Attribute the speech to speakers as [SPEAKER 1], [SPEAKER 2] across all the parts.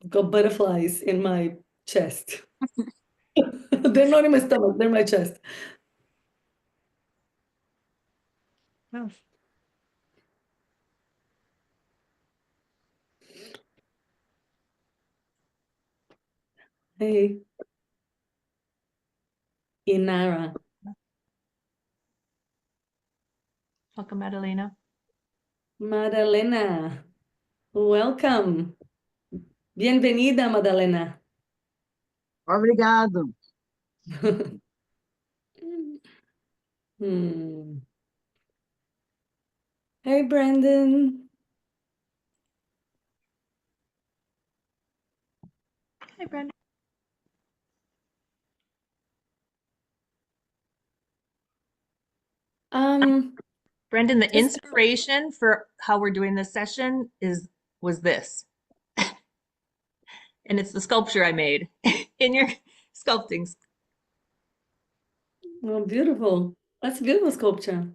[SPEAKER 1] got butterflies in my chest. They're not in my stomach, they're in my chest.
[SPEAKER 2] Oh.
[SPEAKER 1] Hey, Inara.
[SPEAKER 2] Welcome, Madalena.
[SPEAKER 1] Madalena, welcome. Bienvenida, Madalena.
[SPEAKER 3] Obrigado.
[SPEAKER 1] Hey, Brandon.
[SPEAKER 2] Hi, Brenda. Brendan, the inspiration for how we're doing this session was this. And it's the sculpture I made in your sculpting.
[SPEAKER 1] Oh, beautiful. That's a beautiful sculpture.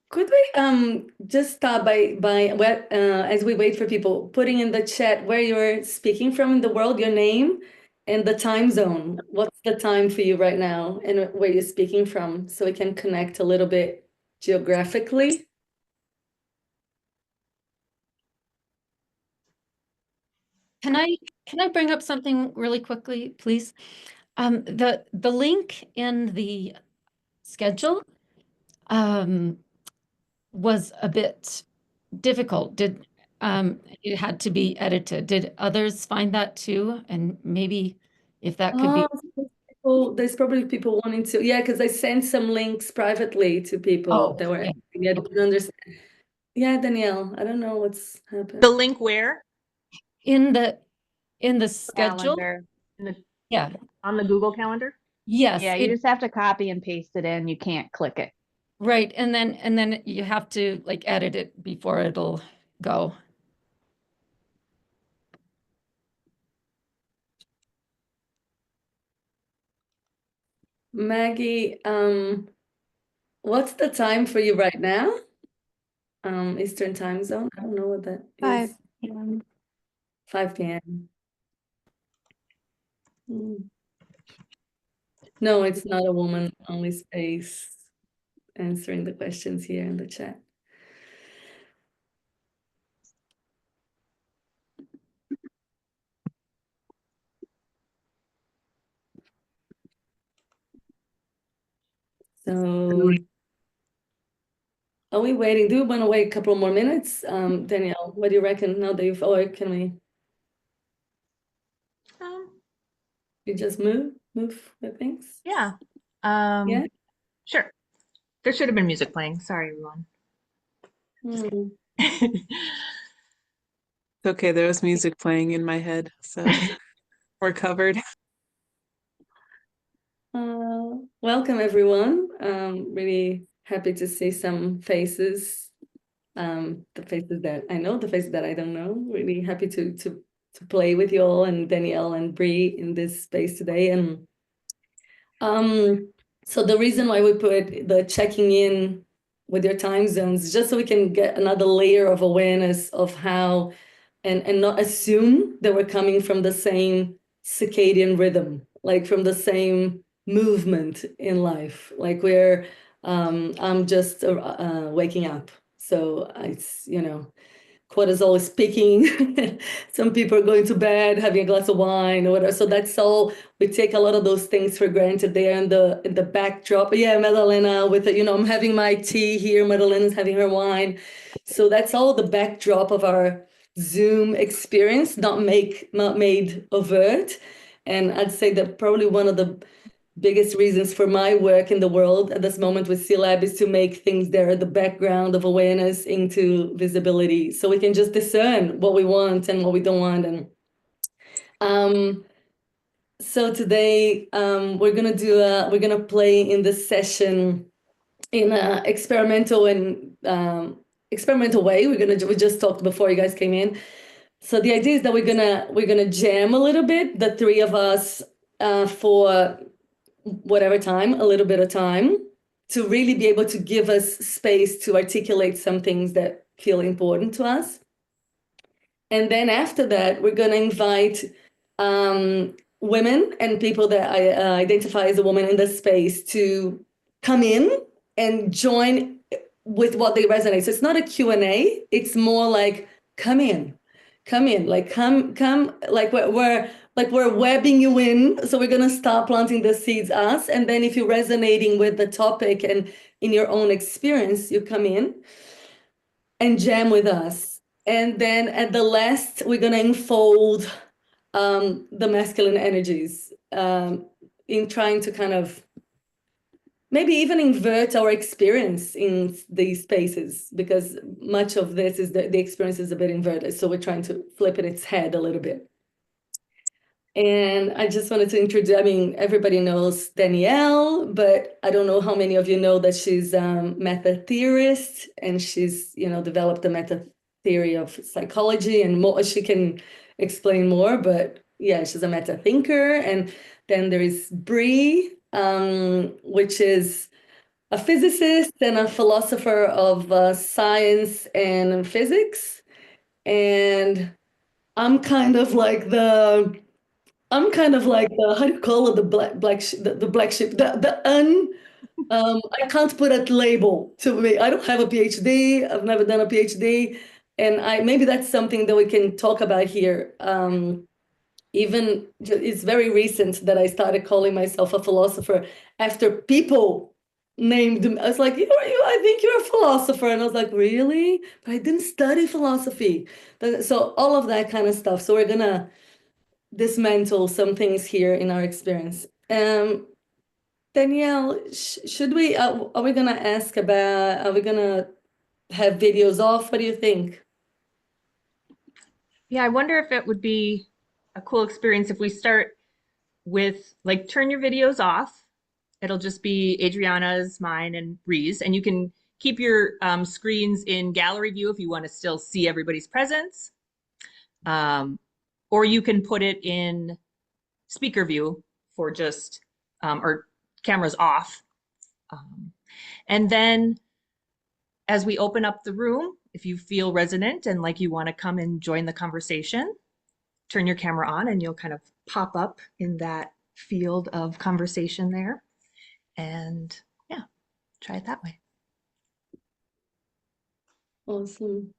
[SPEAKER 1] Could we just start by what as we wait for people, putting in the chat where you're speaking from in the world, your name and the time zone. What's the time for you right now and where you're speaking from, so we can connect a little bit geographically?
[SPEAKER 4] Can I bring up something really quickly, please? The link in the schedule was a bit difficult. It had to be edited. Did others find that too? And maybe if that could be.
[SPEAKER 1] There's probably people wanting to, yeah, because I sent some links privately to people that were, yeah, didn't understand. Yeah, Danielle, I don't know what's happened.
[SPEAKER 2] The link where?
[SPEAKER 4] In the schedule.
[SPEAKER 3] Calendar.
[SPEAKER 4] Yeah.
[SPEAKER 2] On the Google Calendar?
[SPEAKER 4] Yes.
[SPEAKER 3] Yeah, you just have to copy and paste it in. You can't click it.
[SPEAKER 4] Right. And then you have to like edit it before it'll go.
[SPEAKER 1] Maggie, what's the time for you right now? Eastern time zone. I don't know what that is.
[SPEAKER 5] 5 p.m.
[SPEAKER 1] 5 p.m. No, it's not a woman only space answering the questions here in the chat. So are we waiting? Do we want to wait a couple more minutes? Danielle, what do you reckon now that you've, or can we? You just move with things?
[SPEAKER 2] Yeah.
[SPEAKER 1] Yeah.
[SPEAKER 2] Sure. There should have been music playing. Sorry, everyone.
[SPEAKER 6] It's okay, there was music playing in my head, so we're covered.
[SPEAKER 1] Welcome everyone. Really happy to see some faces. The faces that I know, the faces that I don't know. Really happy to play with you all and Danielle and Bree in this space today. And so the reason why we put the checking in with your time zones is just so we can get another layer of awareness of how and not assume that we're coming from the same circadian rhythm, like from the same movement in life. Like I'm just waking up. So it's, cortisol is peaking. Some people are going to bed, having a glass of wine or whatever. So that's all. We take a lot of those things for granted there in the backdrop. Yeah, Madalena with it, I'm having my tea here. Madalena's having her wine. So that's all the backdrop of our Zoom experience, not made overt. And I'd say that probably one of the biggest reasons for my work in the world at this moment with CLab is to make things there at the background of awareness into visibility, so we can just discern what we want and what we don't want. And so today we're gonna play in this session in an experimental way. We just talked before you guys came in. So the idea is that we're gonna jam a little bit, the three of us, for whatever time, a little bit of time, to really be able to give us space to articulate some things that feel important to us. And then after that, we're going to invite women and people that identify as a woman in the space to come in and join with what they resonate. So it's not a Q&A. It's more like, come in, like come, like we're webbing you in. So we're going to start planting the seeds us. And then if you're resonating with the topic and in your own experience, you come in and jam with us. And then at the last, we're going to unfold the masculine energies in trying to kind of maybe even invert our experience in these spaces, because much of this is the experience is a bit inverted. So we're trying to flip it its head a little bit. And I just wanted to introduce, I mean, everybody knows Danielle, but I don't know how many of you know that she's a meta-theorist, and she's, developed the meta theory of psychology, and more, she can explain more, but yeah, she's a meta thinker. And then there is Bree, which is a physicist and a philosopher of science and physics. And I'm kind of like the how do you call it, the black sheep, the black sheep, I can't put a label to me. I don't have a PhD. I've never done a PhD. And maybe that's something that we can talk about here. Even it's very recent that I started calling myself a philosopher after people named me. I was like, I think you're a philosopher. And I was like, really? But I didn't study philosophy. So all of that kind of stuff. So we're gonna dismantle some things here in our experience. Danielle, should we, are we gonna ask about, are we gonna have videos off? What do you think?
[SPEAKER 2] Yeah, I wonder if it would be a cool experience if we start with like turn your videos off. It'll just be Adriana's, mine, and Bree's, and you can keep your screens in gallery view if you want to still see everybody's presence. Or you can put it in speaker view for just, or cameras off. And then as we open up the room, if you feel resonant and like you want to come and join the conversation, turn your camera on and you'll kind of pop up in that field of conversation there. And yeah, try it that way.
[SPEAKER 1] Awesome.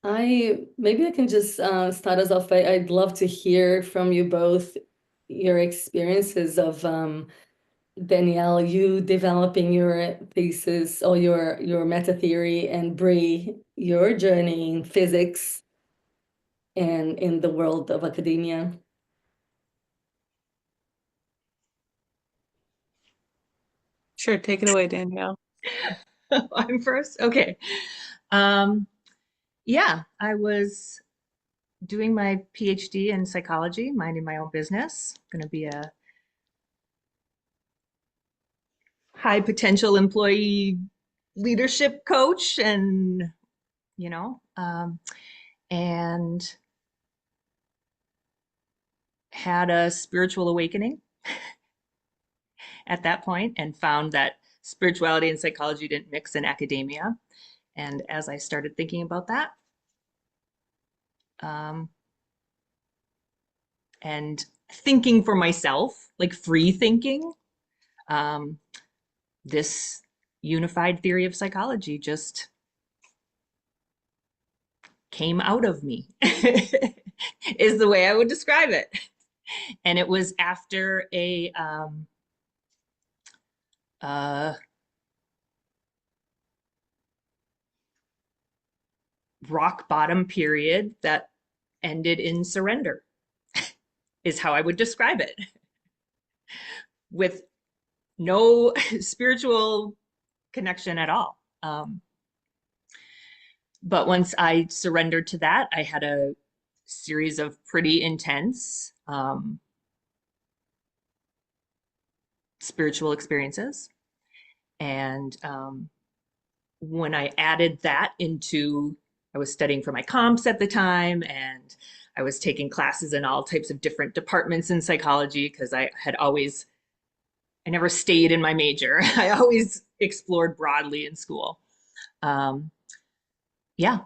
[SPEAKER 1] Maybe I can just start us off. I'd love to hear from you both your experiences of Danielle, you developing your thesis or your meta theory, and Bree, your journey in physics and in the world of academia.
[SPEAKER 6] Sure, take it away, Danielle.
[SPEAKER 2] I'm first. Okay. Yeah, I was doing my PhD in psychology, minding my own business. Going to be a high potential employee leadership coach, and and had a spiritual awakening at that point, and found that spirituality and psychology didn't mix in academia. And as I started thinking about that, and thinking for myself, like free thinking, this unified theory of psychology just came out of me, is the way I would describe it. And it was after a rock bottom period that ended in surrender, is how I would describe it, with no spiritual connection at all. But once I surrendered to that, I had a series of pretty intense spiritual experiences. And when I added that into, I was studying for my comps at the time, and I was taking classes in all types of different departments in psychology, because I never stayed in my major. I always explored broadly in school. Yeah,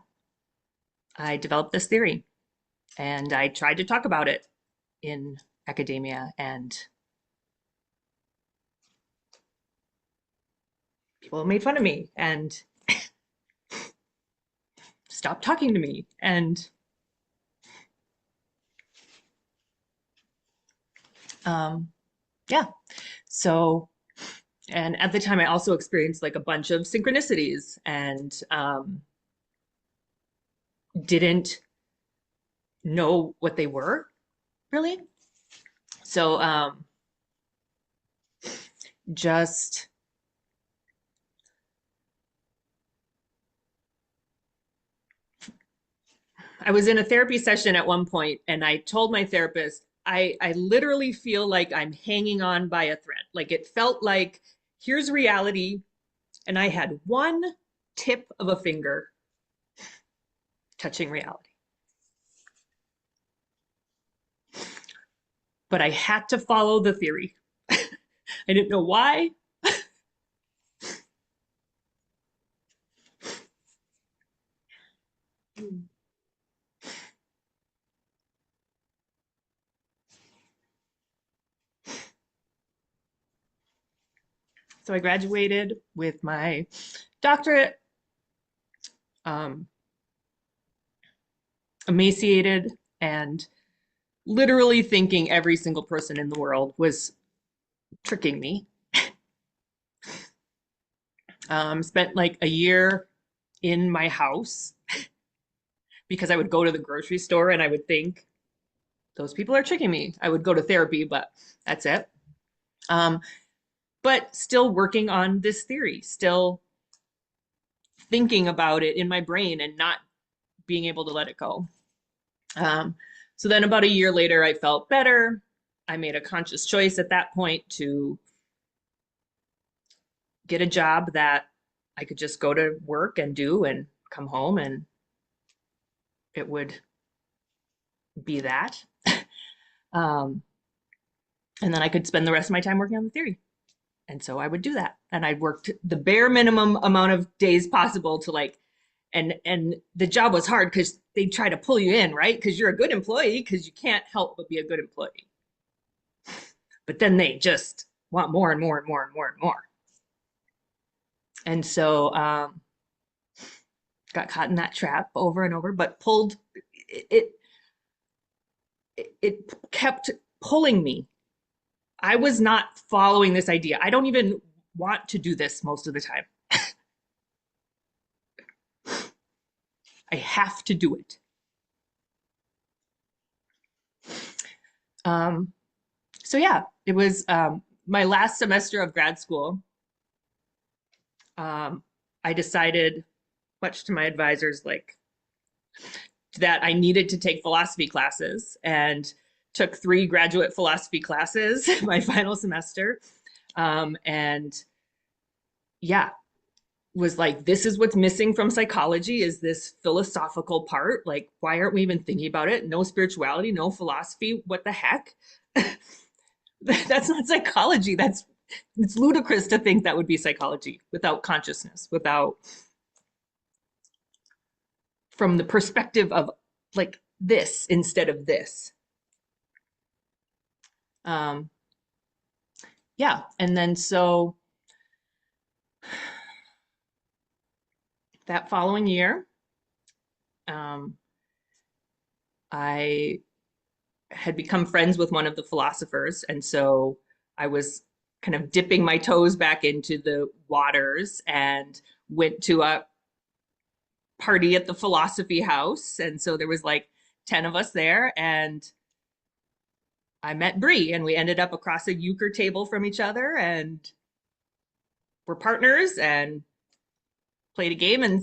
[SPEAKER 2] I developed this theory and I tried to talk about it in academia, and people made fun of me and stopped talking to me. And yeah, so, and at the time I also experienced like a bunch of synchronicities and didn't know what they were really. So just I was in a therapy session at one point and I told my therapist, I literally feel like I'm hanging on by a thread. Like it felt like here's reality and I had one tip of a finger touching reality. But I had to follow the theory. I didn't know why. So I graduated with my doctorate, emaciated, and literally thinking every single person in the world was tricking me. Spent like a year in my house because I would go to the grocery store and I would think, those people are tricking me. I would go to therapy, but that's it. But still working on this theory, still thinking about it in my brain and not being able to let it go. So then about a year later, I felt better. I made a conscious choice at that point to get a job that I could just go to work and do and come home and it would be that. And then I could spend the rest of my time working on the theory. And so I would do that. And I worked the bare minimum amount of days possible to like, and the job was hard because they try to pull you in, right? Because you're a good employee, because you can't help but be a good employee. But then they just want more and more and more and more and more. And so got caught in that trap over and over, but pulled it. It kept pulling me. I was not following this idea. I don't even want to do this most of the time. I have to do it. So yeah, it was my last semester of grad school. I decided, much to my advisors, like that I needed to take philosophy classes and took 3 graduate philosophy classes my final semester. And yeah, was like, this is what's missing from psychology, is this philosophical part. Like, why aren't we even thinking about it? No spirituality, no philosophy. What the heck? That's not psychology. It's ludicrous to think that would be psychology without consciousness, without, from the perspective of like this instead of this. Yeah, and then so that following year, I had become friends with one of the philosophers, and so I was kind of dipping my toes back into the waters and went to a party at the philosophy house. And so there was like 10 of us there, and I met Bree, and we ended up across a euchre table from each other, and we're partners and played a game, and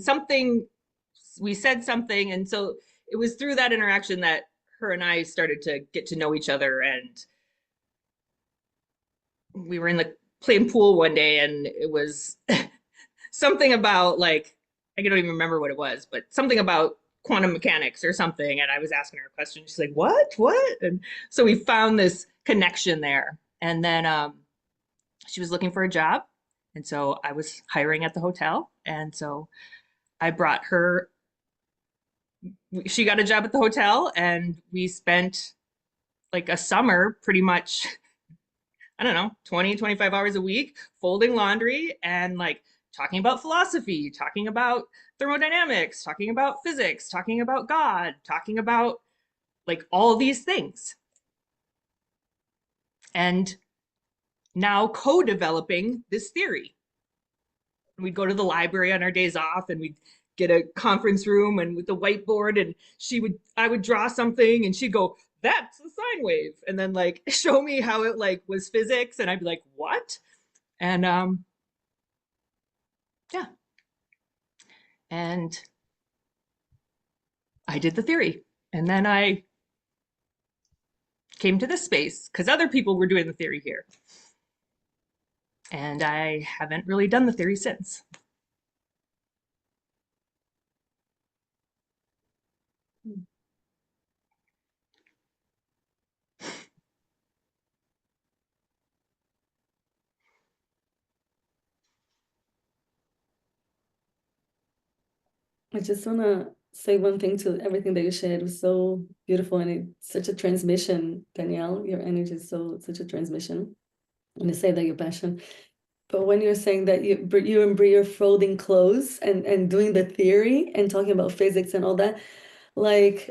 [SPEAKER 2] we said something. And so it was through that interaction that her and I started to get to know each other. And we were in the playing pool one day, and it was something about like, I don't even remember what it was, but something about quantum mechanics or something. And I was asking her a question. She's like, what? And so we found this connection there. And then she was looking for a job. And so I was hiring at the hotel. And so I brought her she got a job at the hotel, and we spent like a summer pretty much, I don't know, 20, 25 hours a week folding laundry and like talking about philosophy, talking about thermodynamics, talking about physics, talking about God, talking about like all these things. And now co-developing this theory. We'd go to the library on our days off, and we'd get a conference room and with the whiteboard, and I would draw something, and she'd go, that's the sine wave, and then like show me how it like was physics, and I'd be like, what? And yeah. And I did the theory, and then I came to this space because other people were doing the theory here. And I haven't really done the theory since.
[SPEAKER 1] I just want to say one thing to everything that you shared. It was so beautiful, and it's such a transmission, Danielle. Your energy is such a transmission. And you say that your passion. But when you're saying that you and Brie are folding clothes and doing the theory and talking about physics and all that, like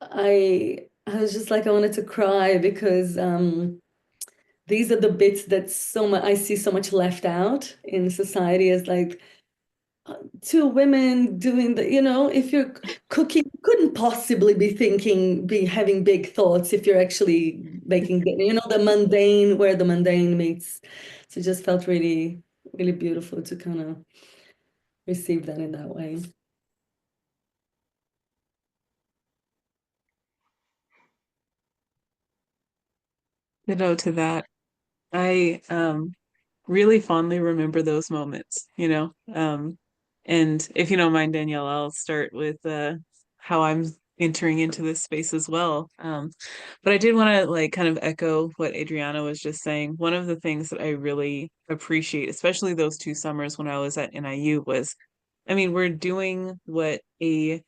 [SPEAKER 1] I was just like I wanted to cry because these are the bits that I see so much left out in society as like two women doing if you're cooking, you couldn't possibly be having big thoughts if you're actually making the mundane, where the mundane meets. So it just felt really, really beautiful to kind of receive that in that way.
[SPEAKER 6] To that. I really fondly remember those moments, and if you don't mind, Danielle, I'll start with how I'm entering into this space as well. But I did want to like kind of echo what Adriana was just saying. One of the things that I really appreciate, especially those 2 summers when I was at NIU, was, I mean, we're doing what a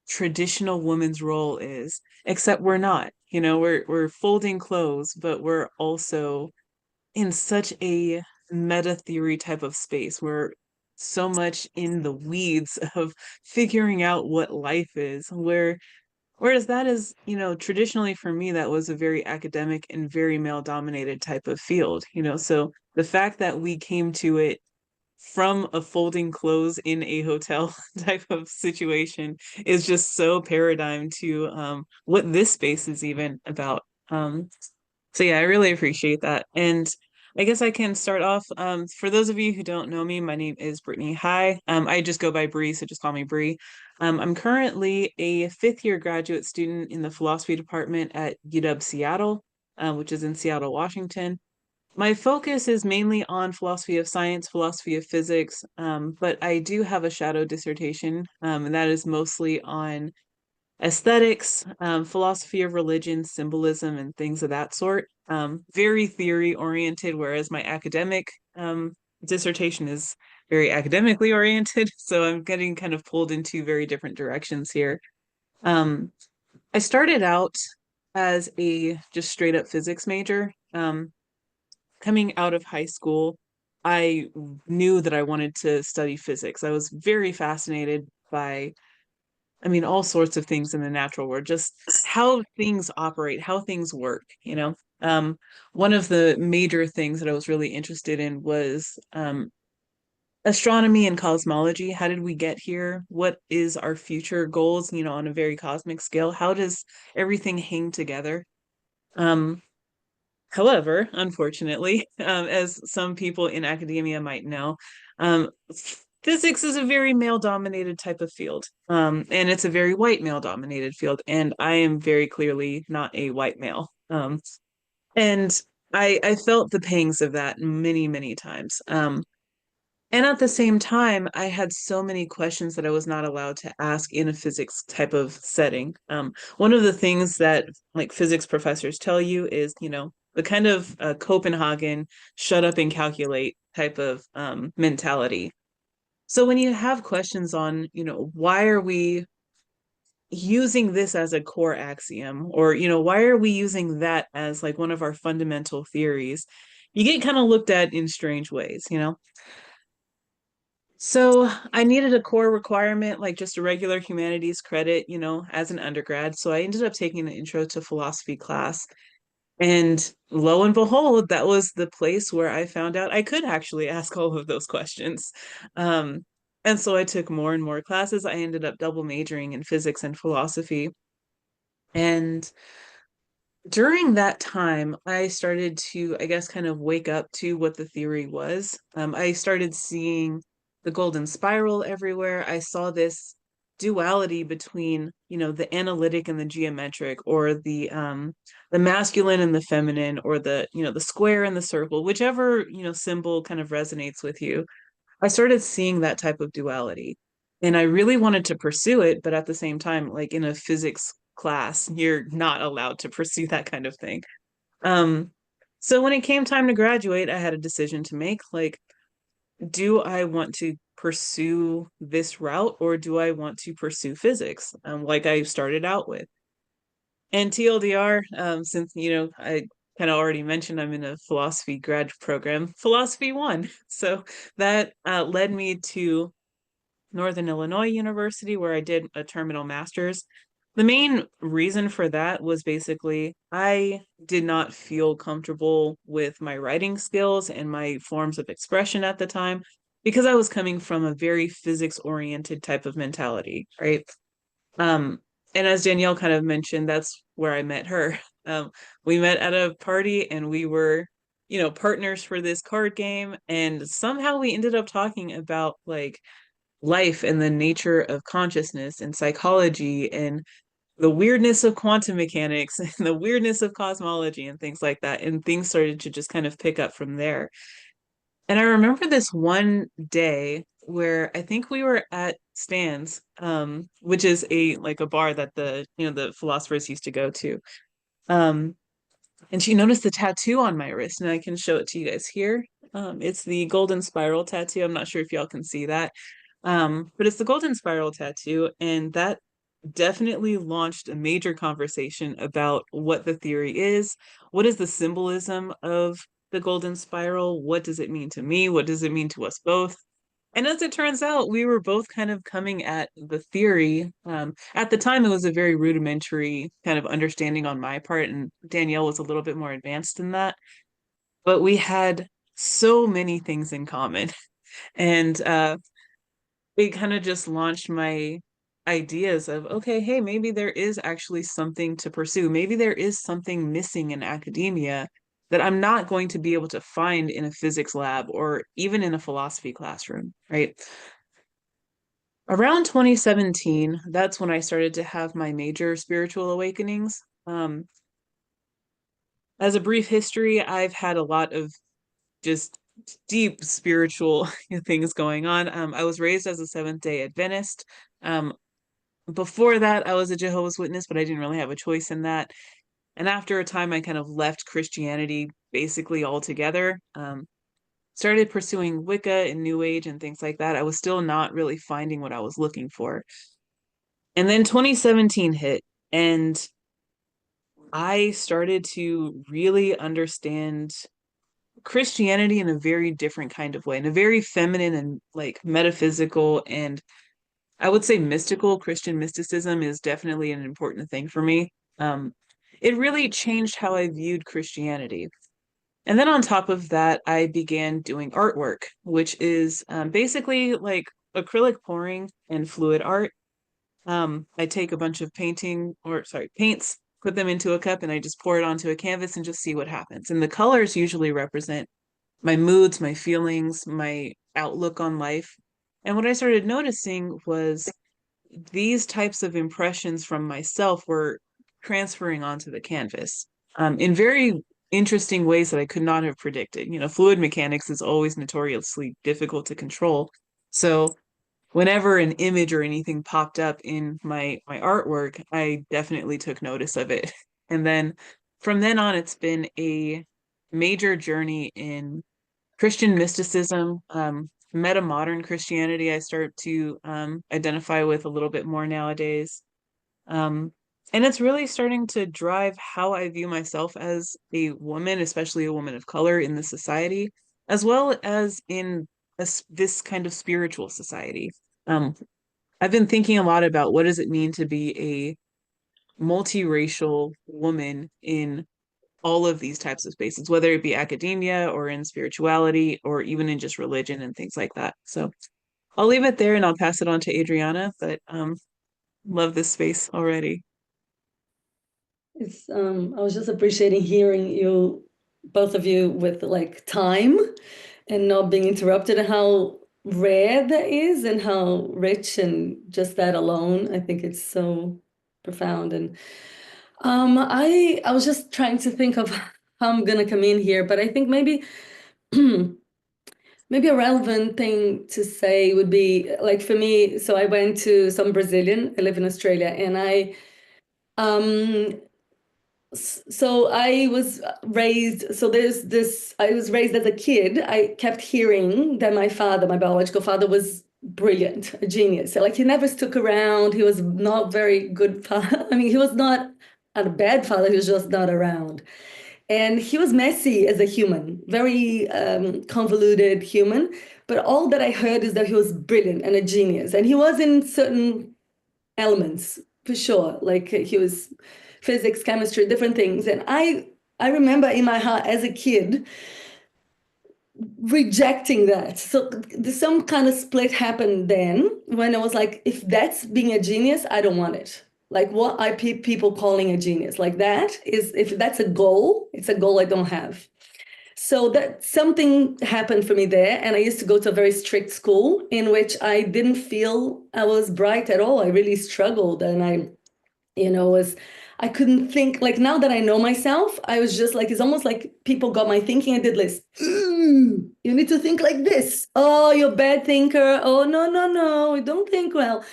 [SPEAKER 6] traditional woman's role is, except we're not. We're folding clothes, but we're also in such a meta theory type of space. We're so much in the weeds of figuring out what life is, whereas that is, traditionally for me, that was a very academic and very male dominated type of field, so the fact that we came to it from a folding clothes in a hotel type of situation is just so paradigm to what this space is even about. So yeah, I really appreciate that. And I guess I can start off. For those of you who don't know me, my name is Brittany High. I just go by Bree, so just call me Bree. I'm currently a 5th-year graduate student in the philosophy department at UW Seattle, which is in Seattle, Washington. My focus is mainly on philosophy of science, philosophy of physics, but I do have a shadow dissertation, and that is mostly on aesthetics, philosophy of religion, symbolism, and things of that sort. Very theory oriented, whereas my academic dissertation is very academically oriented. So I'm getting kind of pulled in 2 very different directions here. I started out as a just straight up physics major. Coming out of high school, I knew that I wanted to study physics. I was very fascinated by, I mean, all sorts of things in the natural world, just how things operate, how things work, One of the major things that I was really interested in was astronomy and cosmology. How did we get here? What is our future goals, on a very cosmic scale? How does everything hang together? However, unfortunately, as some people in academia might know, physics is a very male-dominated type of field, and it's a very white male-dominated field, and I am very clearly not a white male. And I felt the pangs of that many, many times. And at the same time, I had so many questions that I was not allowed to ask in a physics type of setting. One of the things that like physics professors tell you is, the kind of Copenhagen shut up and calculate type of mentality. So when you have questions on, why are we using this as a core axiom? Or, why are we using that as like one of our fundamental theories? You get kind of looked at in strange ways, So I needed a core requirement, like just a regular humanities credit, as an undergrad. So I ended up taking an intro to philosophy class. And lo and behold, that was the place where I found out I could actually ask all of those questions. And so I took more and more classes. I ended up double majoring in physics and philosophy. And during that time, I started to, I guess, kind of wake up to what the theory was. I started seeing the golden spiral everywhere. I saw this duality between, the analytic and the geometric, or the masculine and the feminine, or the square and the circle, whichever, symbol kind of resonates with you. I started seeing that type of duality. And I really wanted to pursue it, but at the same time, like in a physics class, you're not allowed to pursue that kind of thing. Um, so when it came time to graduate, I had a decision to make, like, do I want to pursue this route, or do I want to pursue physics, like I started out with? And TLDR, since, I kind of already mentioned I'm in a philosophy grad program, philosophy one. So that led me to Northern Illinois University, where I did a terminal master's. The main reason for that was basically I did not feel comfortable with my writing skills and my forms of expression at the time, because I was coming from a very physics oriented type of mentality, right? Um, and as Danielle kind of mentioned, that's where I met her. We met at a party, and we were, partners for this card game. And somehow we ended up talking about like life and the nature of consciousness and psychology and the weirdness of quantum mechanics and the weirdness of cosmology and things like that. And things started to just kind of pick up from there. And I remember this one day where I think we were at Stan's, which is a bar that the philosophers used to go to. Um, and she noticed the tattoo on my wrist, and I can show it to you guys here. It's the golden spiral tattoo. I'm not sure if y'all can see that. But it's the golden spiral tattoo, and that definitely launched a major conversation about what the theory is, what is the symbolism of the golden spiral, what does it mean to me, what does it mean to us both. And as it turns out, we were both kind of coming at the theory. At the time, it was a very rudimentary kind of understanding on my part, and Danielle was a little bit more advanced in that. But we had so many things in common. And it kind of just launched my ideas of, okay, hey, maybe there is actually something to pursue. Maybe there is something missing in academia that I'm not going to be able to find in a physics lab or even in a philosophy classroom, right? Around 2017, that's when I started to have my major spiritual awakenings. As a brief history, I've had a lot of just deep spiritual things going on. I was raised as a Seventh-day Adventist. Um, Before that, I was a Jehovah's Witness, but I didn't really have a choice in that. And after a time, I kind of left Christianity basically altogether. Started pursuing Wicca and New Age and things like that. I was still not really finding what I was looking for. And then 2017 hit, and I started to really understand Christianity in a very different kind of way, in a very feminine and like metaphysical, and I would say mystical. Christian mysticism is definitely an important thing for me. Um, it really changed how I viewed Christianity. And then on top of that, I began doing artwork, which is basically like acrylic pouring and fluid art. I take a bunch of paints, put them into a cup, and I just pour it onto a canvas and just see what happens. And the colors usually represent my moods, my feelings, my outlook on life. And what I started noticing was these types of impressions from myself were transferring onto the canvas in very interesting ways that I could not have predicted. Fluid mechanics is always notoriously difficult to control. So whenever an image or anything popped up in my artwork, I definitely took notice of it. And then from then on, it's been a major journey in Christian mysticism, meta modern Christianity. I start to identify with a little bit more nowadays. And it's really starting to drive how I view myself as a woman, especially a woman of color in the society, as well as in this kind of spiritual society. Um, I've been thinking a lot about what does it mean to be a multiracial woman in all of these types of spaces, whether it be academia or in spirituality or even in just religion and things like that. So I'll leave it there and I'll pass it on to Adriana, but love this space already.
[SPEAKER 1] It's I was just appreciating hearing you, both of you, with like time and not being interrupted, and how rare that is and how rich, and just that alone, I think it's so profound. And I was just trying to think of how I'm gonna come in here, but I think maybe maybe a relevant thing to say would be like for me, so I went to, so I'm Brazilian, I live in Australia, and um so I was raised, so there's this, I was raised as a kid. I kept hearing that my father, my biological father, was brilliant, a genius. So like he never stuck around. He was not very good father. I mean, he was not a bad father, he was just not around. And he was messy as a human, very convoluted human. But all that I heard is that he was brilliant and a genius. And he was in certain elements for sure. Like he was physics, chemistry, different things. And I remember in my heart as a kid rejecting that. So some kind of split happened then when I was like, if that's being a genius, I don't want it. Like what are people calling a genius? Like that is, if that's a goal, it's a goal I don't have. So that something happened for me there. And I used to go to a very strict school in which I didn't feel I was bright at all. I really struggled. And I couldn't think, like now that I know myself, I was just like, it's almost like people got my thinking I did list. You need to think like this. Oh, you're a bad thinker. Oh, no, you don't think well.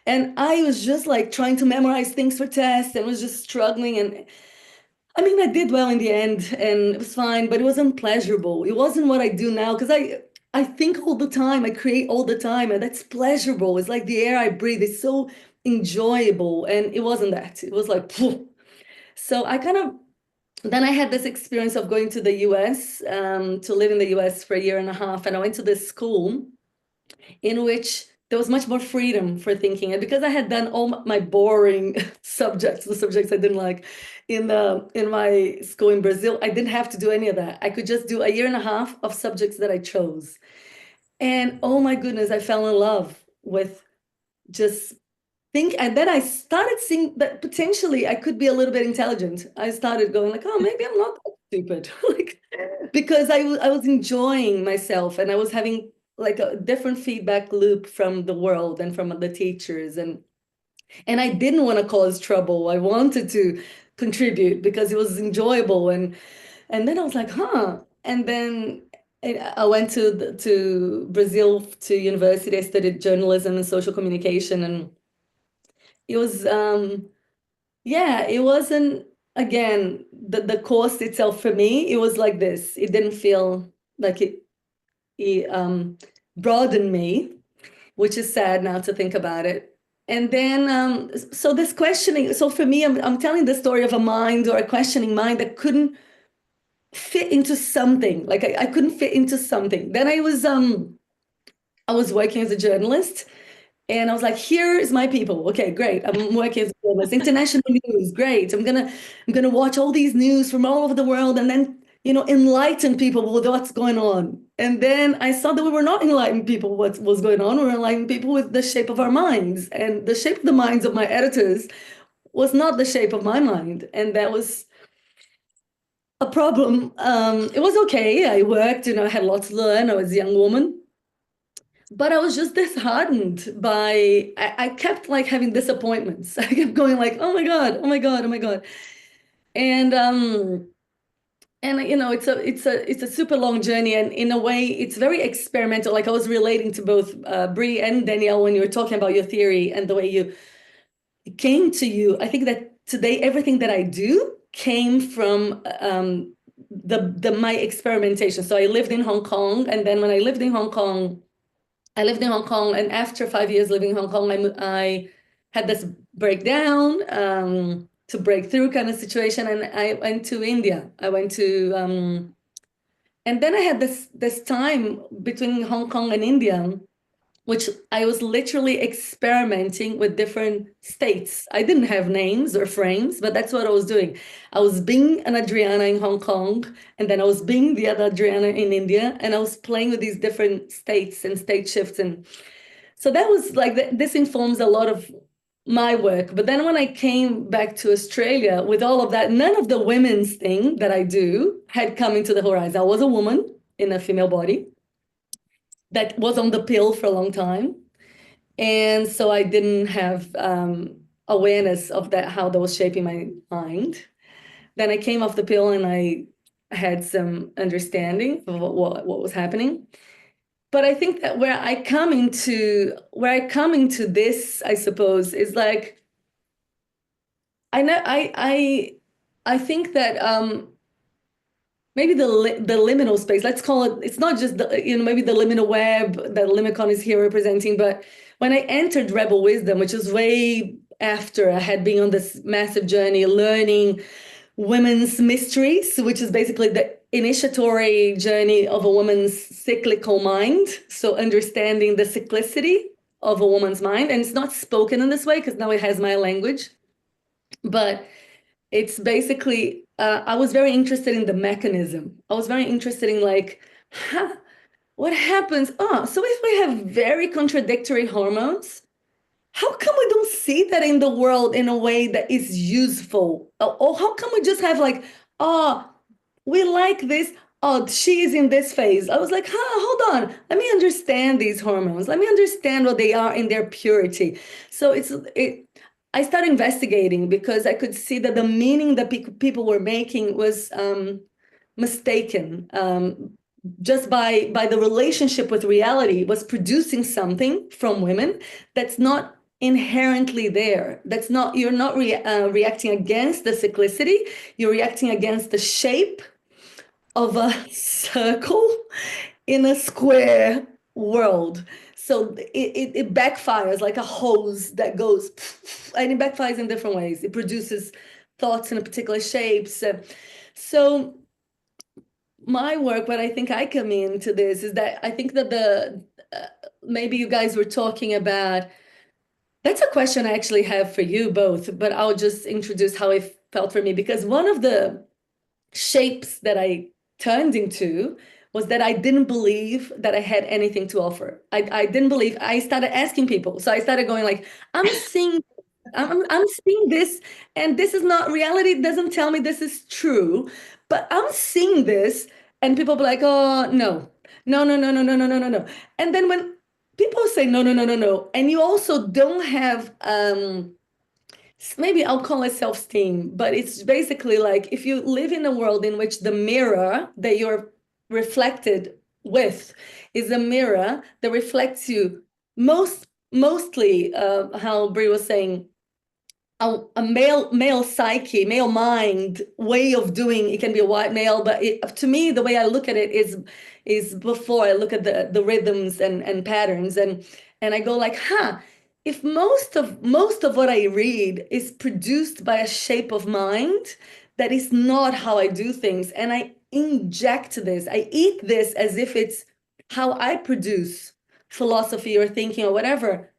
[SPEAKER 1] And I was just like trying to memorize things for tests and was just struggling. And I mean, I did well in the end and it was fine, but it wasn't pleasurable. It wasn't what I do now because I think all the time, I create all the time, and that's pleasurable. It's like the air I breathe is so enjoyable, and it wasn't that. It was like, phew. So I kind of, then I had this experience of going to the US, to live in the US for a year and a half, and I went to this school in which there was much more freedom for thinking. And because I had done all my boring subjects, the subjects I didn't like in my school in Brazil, I didn't have to do any of that. I could just do a year and a half of subjects that I chose. And oh my goodness, I fell in love with just and then I started seeing that potentially I could be a little bit intelligent. I started going like, oh, maybe I'm not that stupid. Like, because I was enjoying myself, and I was having like a different feedback loop from the world and from the teachers. And I didn't want to cause trouble. I wanted to contribute because it was enjoyable. And then I was like, huh. And then I went to Brazil to university. I studied journalism and social communication, and it was it wasn't, again, the course itself for me, it was like this. It didn't feel like it broadened me, which is sad now to think about it. And then so this questioning, so for me, I'm telling the story of a mind, or a questioning mind, that couldn't fit into something. Like I couldn't fit into something. Then I was working as a journalist. And I was like, here is my people. Okay, great. I'm working as a journalist. International news, great. I'm gonna watch all these news from all over the world, and then enlighten people with what's going on. And then I saw that we were not enlightening people what was going on. We were enlightening people with the shape of our minds, and the shape of the minds of my editors was not the shape of my mind, and that was a problem. It was okay. I worked. I had lots to learn. I was a young woman. But I was just disheartened by, I kept like having disappointments. I kept going like, oh my God, oh my God, oh my God. And it's a super long journey, and in a way it's very experimental. Like I was relating to both Brie and Danielle when you were talking about your theory and the way it came to you. I think that today everything that I do came from my experimentation. So I lived in Hong Kong, and then when I lived in Hong Kong, and after 5 years living in Hong Kong, had this breakdown, to break through kind of situation, and I went to India. I went to, and then I had this time between Hong Kong and India, which I was literally experimenting with different states. I didn't have names or frames, but that's what I was doing. I was being an Adriana in Hong Kong, and then I was being the other Adriana in India, and I was playing with these different states and state shifts. And so that was like, this informs a lot of my work. But then when I came back to Australia with all of that, none of the women's thing that I do had come into the horizon. I was a woman in a female body that was on the pill for a long time. And so I didn't have awareness of that, how that was shaping my mind. Then I came off the pill and I had some understanding of what was happening. But I think that where I come into this, I suppose, is like, I think that maybe the liminal space, let's call it, it's not just maybe the liminal web that Limicon is here representing, but when I entered Rebel Wisdom, which is way after I had been on this massive journey learning women's mysteries, which is basically the initiatory journey of a woman's cyclical mind. So understanding the cyclicity of a woman's mind, and it's not spoken in this way because now it has my language, but it's basically, I was very interested in the mechanism. I was very interested in like, what happens? So if we have very contradictory hormones, how come we don't see that in the world in a way that is useful? Or how come we just have like, we like this, she is in this phase. I was like, hold on, let me understand these hormones. Let me understand what they are in their purity. So I started investigating because I could see that the meaning that people were making was mistaken. Just by the relationship with reality was producing something from women that's not inherently there. That's not, you're not reacting against the cyclicity, you're reacting against the shape of a circle in a square world. So it backfires like a hose that goes, and it backfires in different ways. It produces thoughts in a particular shapes. So my work, what I think I come into this is that I think that maybe you guys were talking about, that's a question I actually have for you both, but I'll just introduce how it felt for me, because one of the shapes that I turned into was that I didn't believe that I had anything to offer. I didn't believe. I started asking people. So I started going like, I'm seeing this, and this is not reality. It doesn't tell me this is true, but I'm seeing this, and people be like, oh, no. And then when people say no, and you also don't have, maybe I'll call it self-esteem, but it's basically like if you live in a world in which the mirror that you're reflected with is a mirror that reflects you mostly, how Brie was saying, a male psyche, male mind way of doing. It can be a white male, but to me, the way I look at it is before I look at the rhythms and patterns, and I go like, if most of what I read is produced by a shape of mind, that is not how I do things, and I inject this, I eat this as if it's how I produce philosophy or thinking or whatever.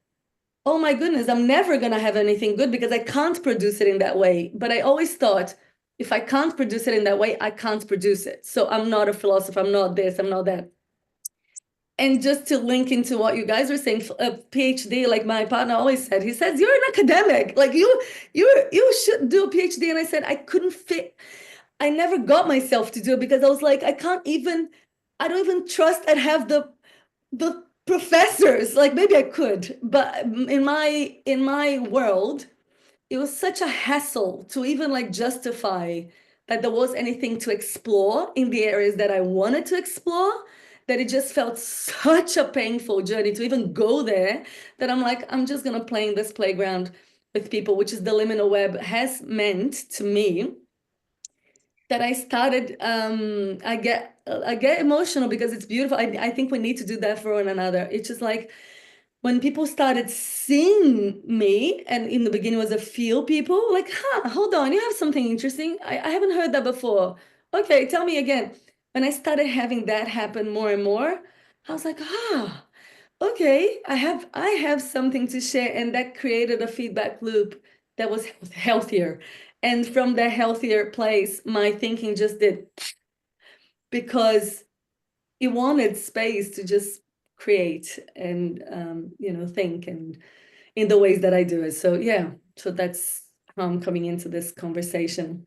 [SPEAKER 1] Oh my goodness, I'm never going to have anything good because I can't produce it in that way. But I always thought, if I can't produce it in that way, I can't produce it. So I'm not a philosopher, I'm not this, I'm not that. And just to link into what you guys were saying, a PhD, like my partner always said, he says, you're an academic, like you should do a PhD. And I said, I couldn't fit. I never got myself to do it because I was like, I don't even trust I'd have the professors. Like maybe I could, but in my world, it was such a hassle to even like justify that there was anything to explore in the areas that I wanted to explore, that it just felt such a painful journey to even go there, that I'm like, I'm just gonna play in this playground with people, which is the liminal web has meant to me. That I started, I get emotional because it's beautiful. I think we need to do that for one another. It's just like, when people started seeing me, and in the beginning was a few people, like, hold on, you have something interesting. I haven't heard that before. Okay, tell me again. When I started having that happen more and more, I was like, okay, I have something to share, and that created a feedback loop that was healthier. And from that healthier place, my thinking just did, because it wanted space to just create and think and in the ways that I do it. So yeah, so that's how I'm coming into this conversation.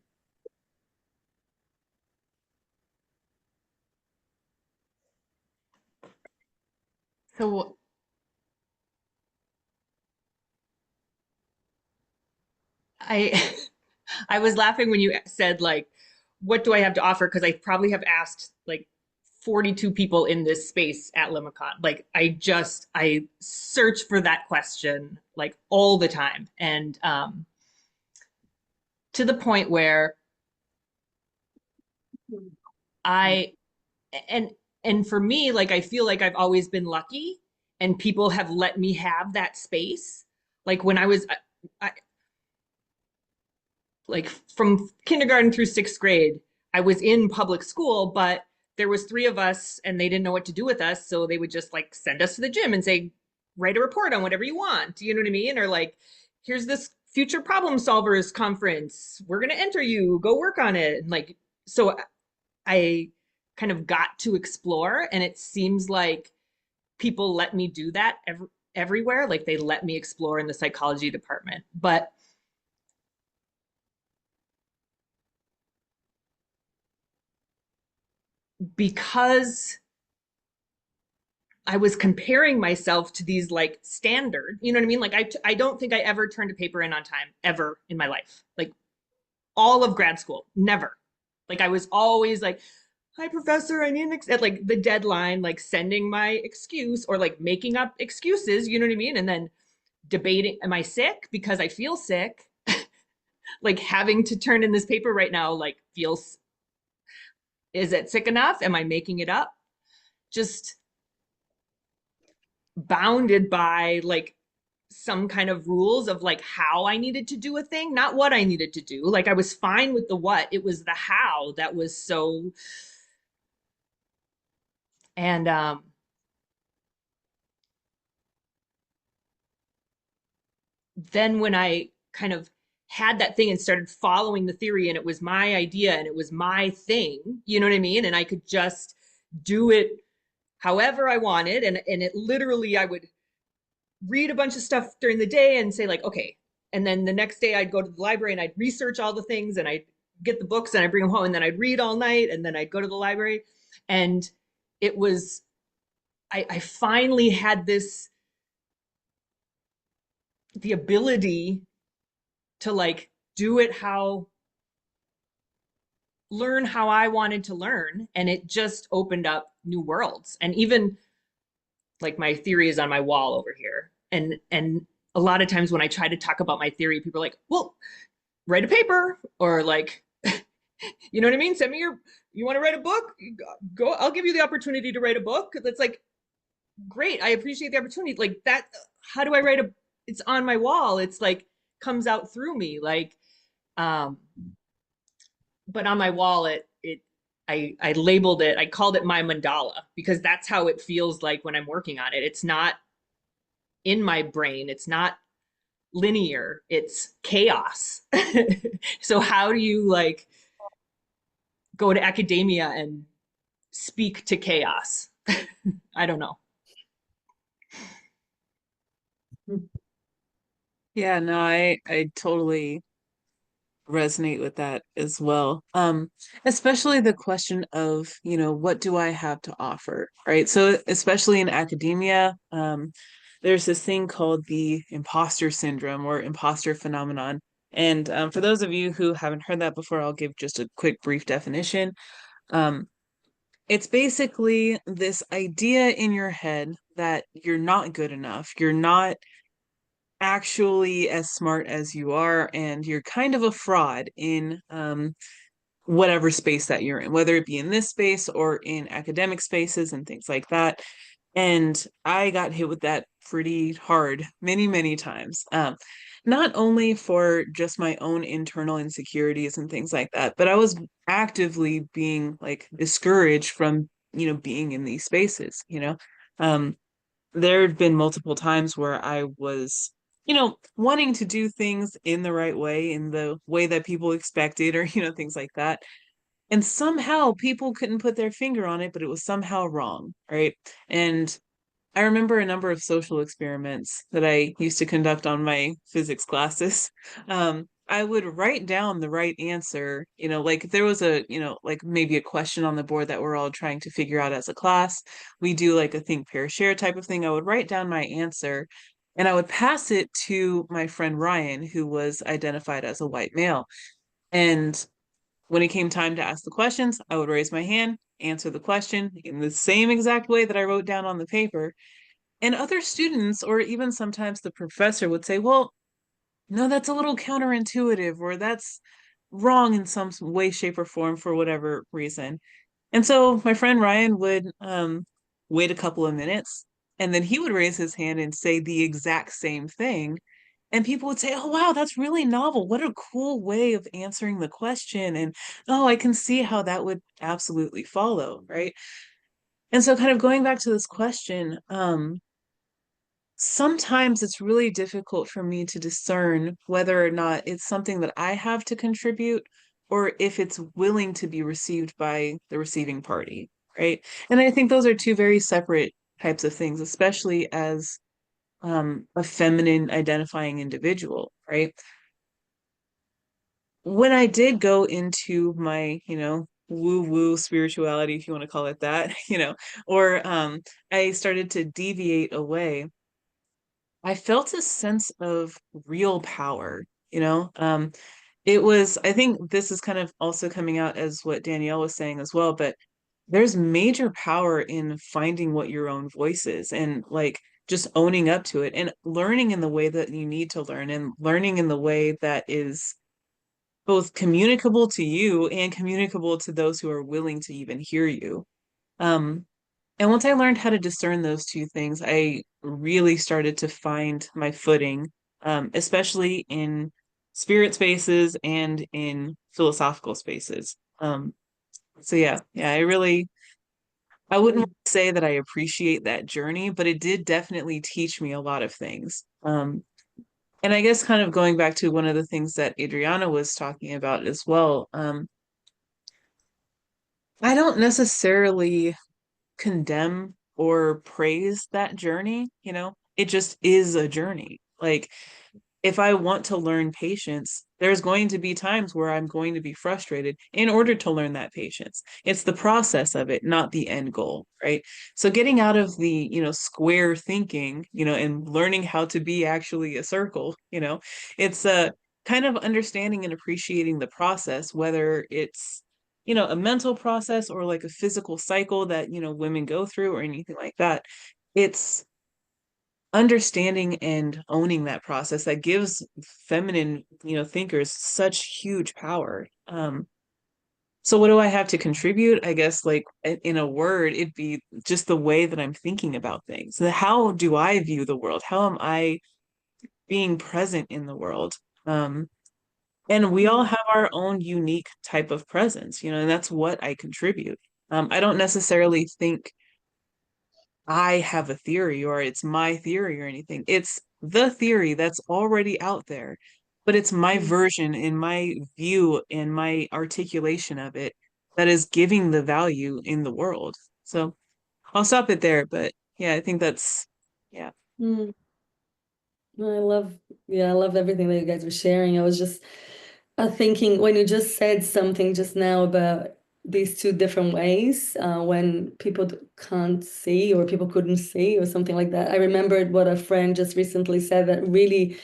[SPEAKER 2] So I I was laughing when you said like, what do I have to offer? Because I probably have asked like 42 people in this space at Limicon. Like I search for that question like all the time. And to the point where I and and for me, like I feel like I've always been lucky and people have let me have that space. Like when I like from kindergarten through sixth grade, I was in public school, but there was three of us and they didn't know what to do with us. So they would just like send us to the gym and say, write a report on whatever you want. You know what I mean? Or like, here's this future problem solvers conference. We're going to enter you, go work on it. And like, so I kind of got to explore, and it seems like people let me do that everywhere. Like they let me explore in the psychology department. But because I was comparing myself to these like standard, you know what I mean? Like I don't think I ever turned a paper in on time ever in my life. Like all of grad school, never. Like I was always like, hi professor, I need at like the deadline, like sending my excuse or like making up excuses, you know what I mean? And then debating, am I sick because I feel sick? Like having to turn in this paper right now, like feels, is it sick enough? Am I making it up? Just bounded by like some kind of rules of like how I needed to do a thing, not what I needed to do. Like I was fine with the what, it was the how that was so. And then when I kind of had that thing and started following the theory, and it was my idea and it was my thing, you know what I mean? And I could just do it however I wanted. And it literally, I would read a bunch of stuff during the day and say like, okay. And then the next day I'd go to the library and I'd research all the things and I'd get the books and I'd bring them home, and then I'd read all night, and then I'd go to the library. And it was, I finally had the ability to like do it learn how I wanted to learn. And it just opened up new worlds. And even like my theory is on my wall over here. And a lot of times when I try to talk about my theory, people are like, well, write a paper, or like, you know what I mean? Send me you want to write a book? Go, I'll give you the opportunity to write a book. That's like, great. I appreciate the opportunity. Like that, how do I write it's on my wall. It's like, comes out through me. Like, um, but on my wall, I labeled it, I called it my mandala, because that's how it feels like when I'm working on it. It's not in my brain. It's not linear. It's chaos. So how do you like go to academia and speak to chaos? I don't know.
[SPEAKER 6] Yeah, no, I totally resonate with that as well. Especially the question of, what do I have to offer, right? So especially in academia, there's this thing called the imposter syndrome or imposter phenomenon. And for those of you who haven't heard that before, I'll give just a quick brief definition. It's basically this idea in your head that you're not good enough, you're not actually as smart as you are, and you're kind of a fraud in whatever space that you're in, whether it be in this space or in academic spaces and things like that. And I got hit with that pretty hard many, many times. Not only for just my own internal insecurities and things like that, but I was actively being like discouraged from, being in these spaces. Um, there had been multiple times where I was, wanting to do things in the right way, in the way that people expected, or, things like that. And somehow people couldn't put their finger on it, but it was somehow wrong, right? And I remember a number of social experiments that I used to conduct on my physics classes. I would write down the right answer, like if there was like maybe a question on the board that we're all trying to figure out as a class. We do like a think, pair, share type of thing. I would write down my answer and I would pass it to my friend Ryan, who was identified as a white male. And when it came time to ask the questions, I would raise my hand, answer the question in the same exact way that I wrote down on the paper. And other students, or even sometimes the professor, would say, well, no, that's a little counterintuitive, or that's wrong in some way, shape, or form for whatever reason. And so my friend Ryan would wait a couple of minutes, and then he would raise his hand and say the exact same thing. And people would say, oh, wow, that's really novel. What a cool way of answering the question. And oh, I can see how that would absolutely follow, right? And so, kind of going back to this question, sometimes it's really difficult for me to discern whether or not it's something that I have to contribute or if it's willing to be received by the receiving party, right? And I think those are two very separate types of things, especially as a feminine identifying individual, right? When I did go into my, woo-woo spirituality, if you want to call it that, or I started to deviate away, I felt a sense of real power, you know? It was, I think this is kind of also coming out as what Danielle was saying as well, but there's major power in finding what your own voice is and like just owning up to it and learning in the way that you need to learn and learning in the way that is both communicable to you and communicable to those who are willing to even hear you. Um, and once I learned how to discern those two things, I really started to find my footing, especially in spirit spaces and in philosophical spaces. So yeah, I wouldn't say that I appreciate that journey, but it did definitely teach me a lot of things. And I guess kind of going back to one of the things that Adriana was talking about as well, I don't necessarily condemn or praise that journey, it just is a journey. Like if I want to learn patience, there's going to be times where I'm going to be frustrated in order to learn that patience. It's the process of it, not the end goal, right? So getting out of the, square thinking, and learning how to be actually a circle, it's a kind of understanding and appreciating the process, whether it's a mental process or like a physical cycle that, women go through or anything like that. It's understanding and owning that process that gives feminine, thinkers such huge power. So what do I have to contribute? I guess like in a word, it'd be just the way that I'm thinking about things. How do I view the world? How am I being present in the world? And we all have our own unique type of presence, and that's what I contribute. I don't necessarily think I have a theory or it's my theory or anything. It's the theory that's already out there, but it's my version and my view and my articulation of it that is giving the value in the world. So I'll stop it there, but yeah, I think that's, yeah.
[SPEAKER 1] Mm. I love everything that you guys were sharing. I was just thinking when you just said something just now about these two different ways, when people can't see or people couldn't see or something like that. I remembered what a friend just recently said that really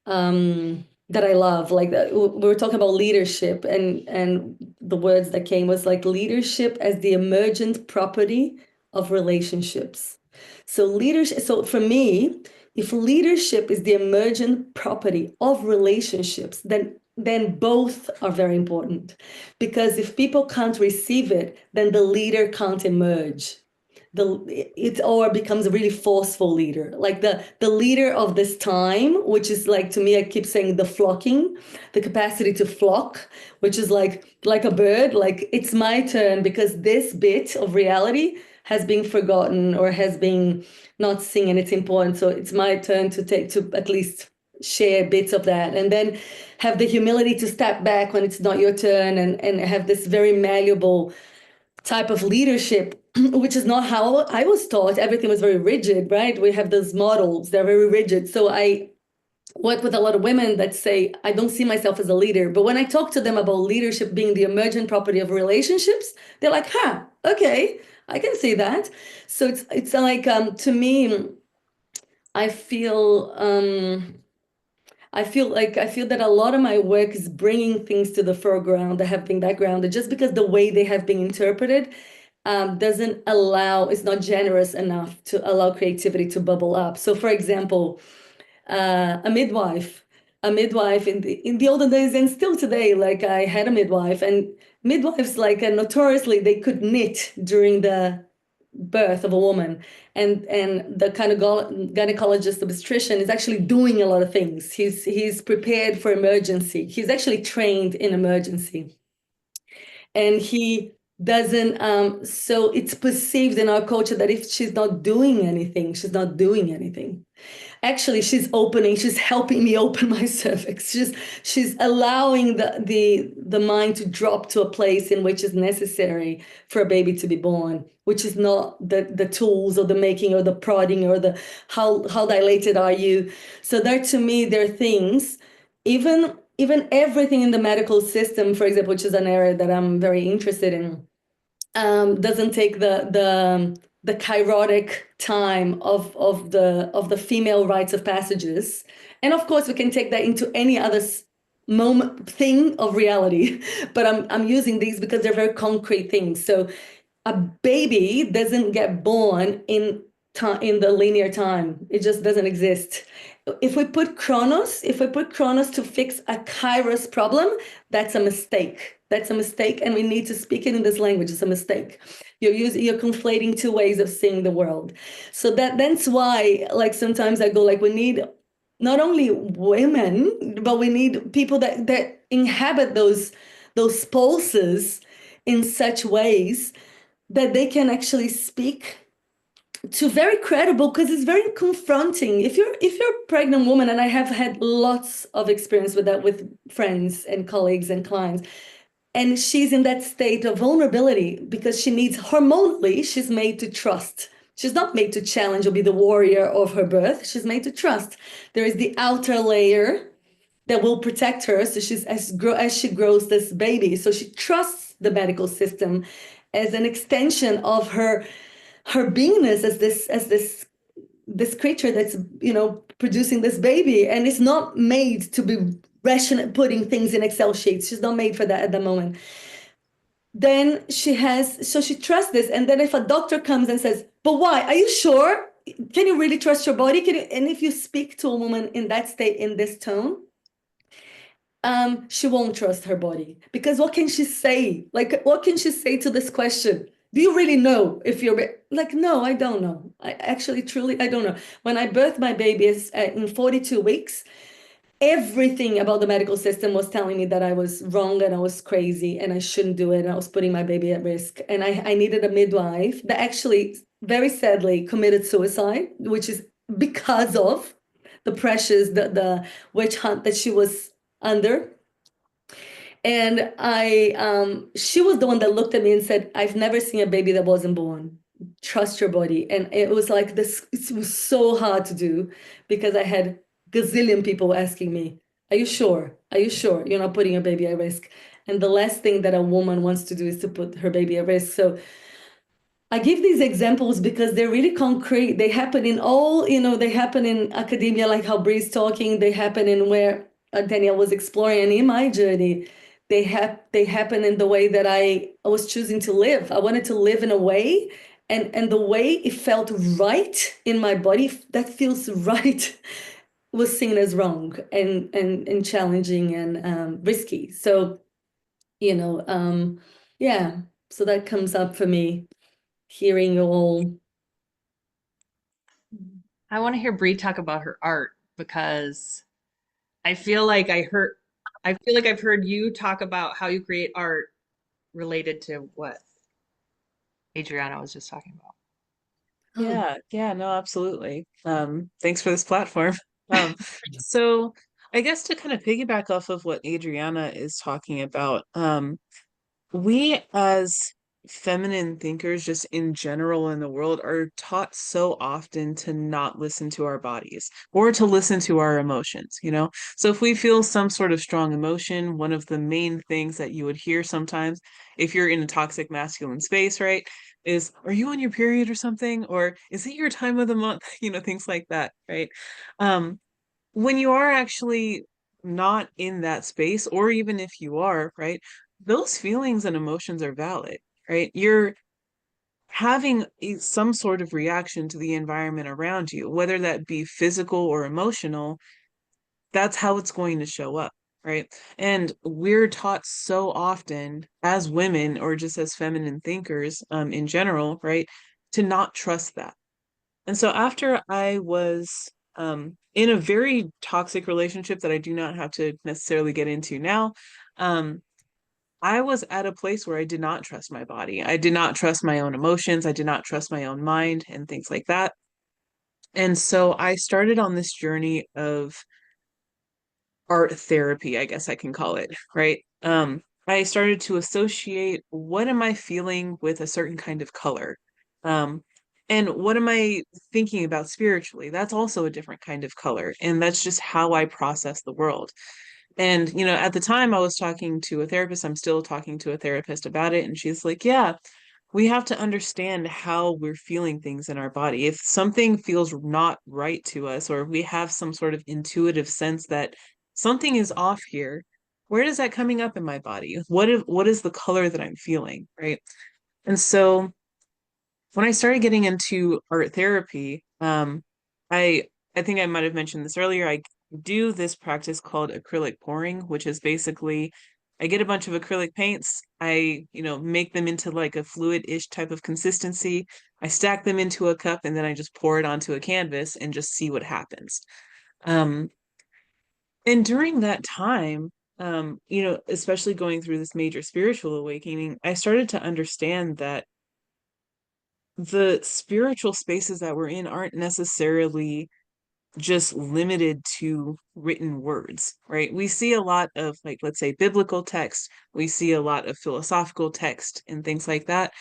[SPEAKER 1] that I love. Like that, we were talking about leadership, and the words that came was like leadership as the emergent property of relationships. So leadership. So for me, if leadership is the emergent property of relationships, then both are very important. Because if people can't receive it, then the leader can't emerge. it or becomes a really forceful leader, like the leader of this time, which is like, to me, I keep saying the flocking, the capacity to flock, which is like a bird, like it's my turn because this bit of reality has been forgotten or has been not seen, and it's important. So it's my turn to at least share bits of that, and then have the humility to step back when it's not your turn, and have this very malleable type of leadership, which is not how I was taught. Everything was very rigid, right? We have those models, they're very rigid. So I work with a lot of women that say, I don't see myself as a leader. But when I talk to them about leadership being the emergent property of relationships, they're like, okay, I can see that. So it's like, to me, I feel that a lot of my work is bringing things to the foreground that have been backgrounded, just because the way they have been interpreted doesn't allow, it's not generous enough to allow creativity to bubble up. So, for example, a midwife in the olden days, and still today, like I had a midwife, and midwives, like notoriously, they could knit during the birth of a woman, and the kind of gynecologist obstetrician is actually doing a lot of things. He's prepared for emergency. He's actually trained in emergency, and he doesn't so it's perceived in our culture that if she's not doing anything, she's not doing anything. Actually, she's helping me open my cervix. She's allowing the mind to drop to a place in which is necessary for a baby to be born, which is not the tools or the making or the prodding or the how dilated are you. So there, to me, there are things, even everything in the medical system, for example, which is an area that I'm very interested in, doesn't take the kairotic time of the female rites of passages. And of course, we can take that into any other moment thing of reality, but I'm using these because they're very concrete things. So a baby doesn't get born in the linear time. It just doesn't exist. If we put chronos to fix a kairos problem, that's a mistake. That's a mistake, and we need to speak it in this language. It's a mistake. You're conflating two ways of seeing the world. So that's why, like, sometimes I go, like, we need not only women, but we need people that inhabit those pulses in such ways that they can actually speak to very credible, because it's very confronting. If you're a pregnant woman, and I have had lots of experience with that with friends and colleagues and clients, and she's in that state of vulnerability because she needs, hormonally, she's made to trust. She's not made to challenge or be the warrior of her birth. She's made to trust. There is the outer layer that will protect her. So as she grows this baby, so she trusts the medical system as an extension of her beingness as this creature that's producing this baby, and it's not made to be rational, putting things in Excel sheets. She's not made for that at the moment. Then she trusts this, and then if a doctor comes and says, "But why? Are you sure? Can you really trust your body?" And if you speak to a woman in that state, in this tone, she won't trust her body, because what can she say? Like, what can she say to this question? Do you really know if you're like, no, I don't know. I actually, truly, I don't know. When I birthed my baby in 42 weeks, everything about the medical system was telling me that I was wrong and I was crazy and I shouldn't do it. And I was putting my baby at risk. And I needed a midwife that actually, very sadly, committed suicide, which is because of the pressures, the witch hunt that she was under. And she was the one that looked at me and said, "I've never seen a baby that wasn't born. Trust your body." And it was like this, it was so hard to do, because I had gazillion people asking me, "Are you sure? Are you sure you're not putting your baby at risk?" And the last thing that a woman wants to do is to put her baby at risk. So I give these examples because they're really concrete. They happen in they happen in academia, like how Bree's talking. They happen in where Danielle was exploring, and in my journey, they happen in the way that I was choosing to live. I wanted to live in a way, and the way it felt right in my body, that feels right, was seen as wrong and challenging and risky. So, yeah, so that comes up for me, hearing you all
[SPEAKER 2] I want to hear Bree talk about her art because I feel like I've heard you talk about how you create art related to what Adriana was just talking about.
[SPEAKER 6] Yeah, no, absolutely. Thanks for this platform. Um, so I guess to kind of piggyback off of what Adriana is talking about, we as feminine thinkers, just in general in the world, are taught so often to not listen to our bodies or to listen to our emotions, you know? So if we feel some sort of strong emotion, one of the main things that you would hear sometimes if you're in a toxic masculine space, right, is, are you on your period or something? Or is it your time of the month? You know, things like that, right? Um, when you are actually not in that space, or even if you are, right, those feelings and emotions are valid, right? You're having some sort of reaction to the environment around you, whether that be physical or emotional, that's how it's going to show up, right? And we're taught so often as women or just as feminine thinkers in general, right, to not trust that. And so after I was in a very toxic relationship that I do not have to necessarily get into now, um, I was at a place where I did not trust my body. I did not trust my own emotions. I did not trust my own mind and things like that. And so I started on this journey of art therapy, I guess I can call it, right? I started to associate what am I feeling with a certain kind of color. Um, and what am I thinking about spiritually? That's also a different kind of color. And that's just how I process the world. And, you know, at the time I was talking to a therapist, I'm still talking to a therapist about it. And she's like, yeah, we have to understand how we're feeling things in our body. If something feels not right to us, or we have some sort of intuitive sense that something is off here, where is that coming up in my body? What is the color that I'm feeling, right? And so when I started getting into art therapy, I I think I might have mentioned this earlier. I do this practice called acrylic pouring, which is basically I get a bunch of acrylic paints. I, you know, make them into like a fluid-ish type of consistency. I stack them into a cup and then I just pour it onto a canvas and just see what happens. Um, and during that time, you know, especially going through this major spiritual awakening, I started to understand that the spiritual spaces that we're in aren't necessarily just limited to written words, right? We see a lot of, like, let's say, biblical text, we see a lot of philosophical text and things like that,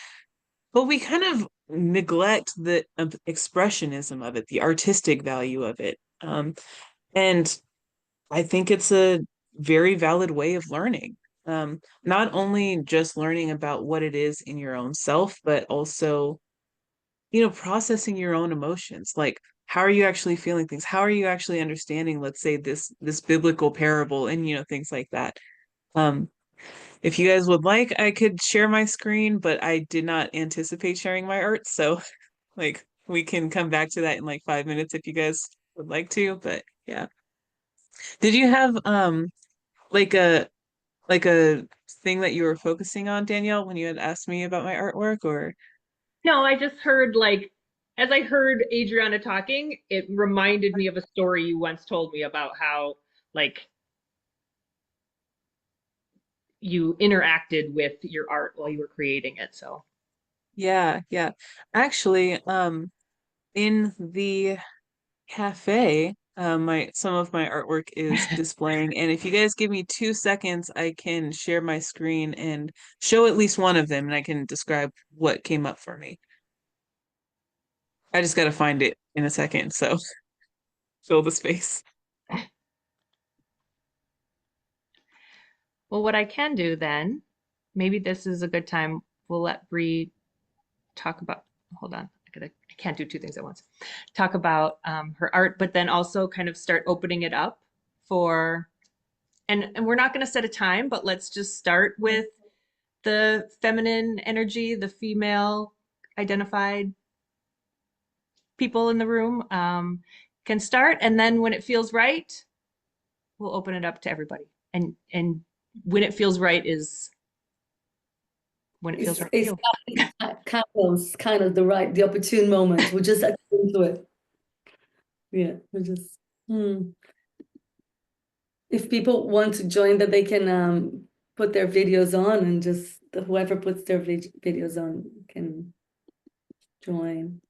[SPEAKER 6] but we kind of neglect the expressionism of it, the artistic value of it. And I think it's a very valid way of learning. Not only just learning about what it is in your own self, but also, you know, processing your own emotions. Like, how are you actually feeling things? How are you actually understanding, let's say, this biblical parable and, you know, things like that. Um, if you guys would like, I could share my screen, but I did not anticipate sharing my art. So like we can come back to that in like 5 minutes if you guys would like to. But yeah. Did you have like a thing that you were focusing on, Danielle, when you had asked me about my artwork, or
[SPEAKER 2] No, I just heard like as I heard Adriana talking, it reminded me of a story you once told me about how like you interacted with your art while you were creating it. So
[SPEAKER 6] yeah. Actually, in the cafe, my some of my artwork is displaying, and if you guys give me 2 seconds, I can share my screen and show at least one of them, and I can describe what came up for me. I just gotta find it in a second, so fill the space.
[SPEAKER 2] well, what I can do then, maybe this is a good time. We'll let Bree talk about, hold on, I can't do two things at once. Talk about her art, but then also kind of start opening it up for, and we're not going to set a time, but let's just start with the feminine energy, the female identified people in the room can start. And then when it feels right, we'll open it up to everybody. And when it feels right is when it feels right for
[SPEAKER 1] It's
[SPEAKER 2] you.
[SPEAKER 1] kind of the opportune moment. We just access into it. Yeah, we just if people want to join, that they can put their videos on, and just whoever puts their videos on can join.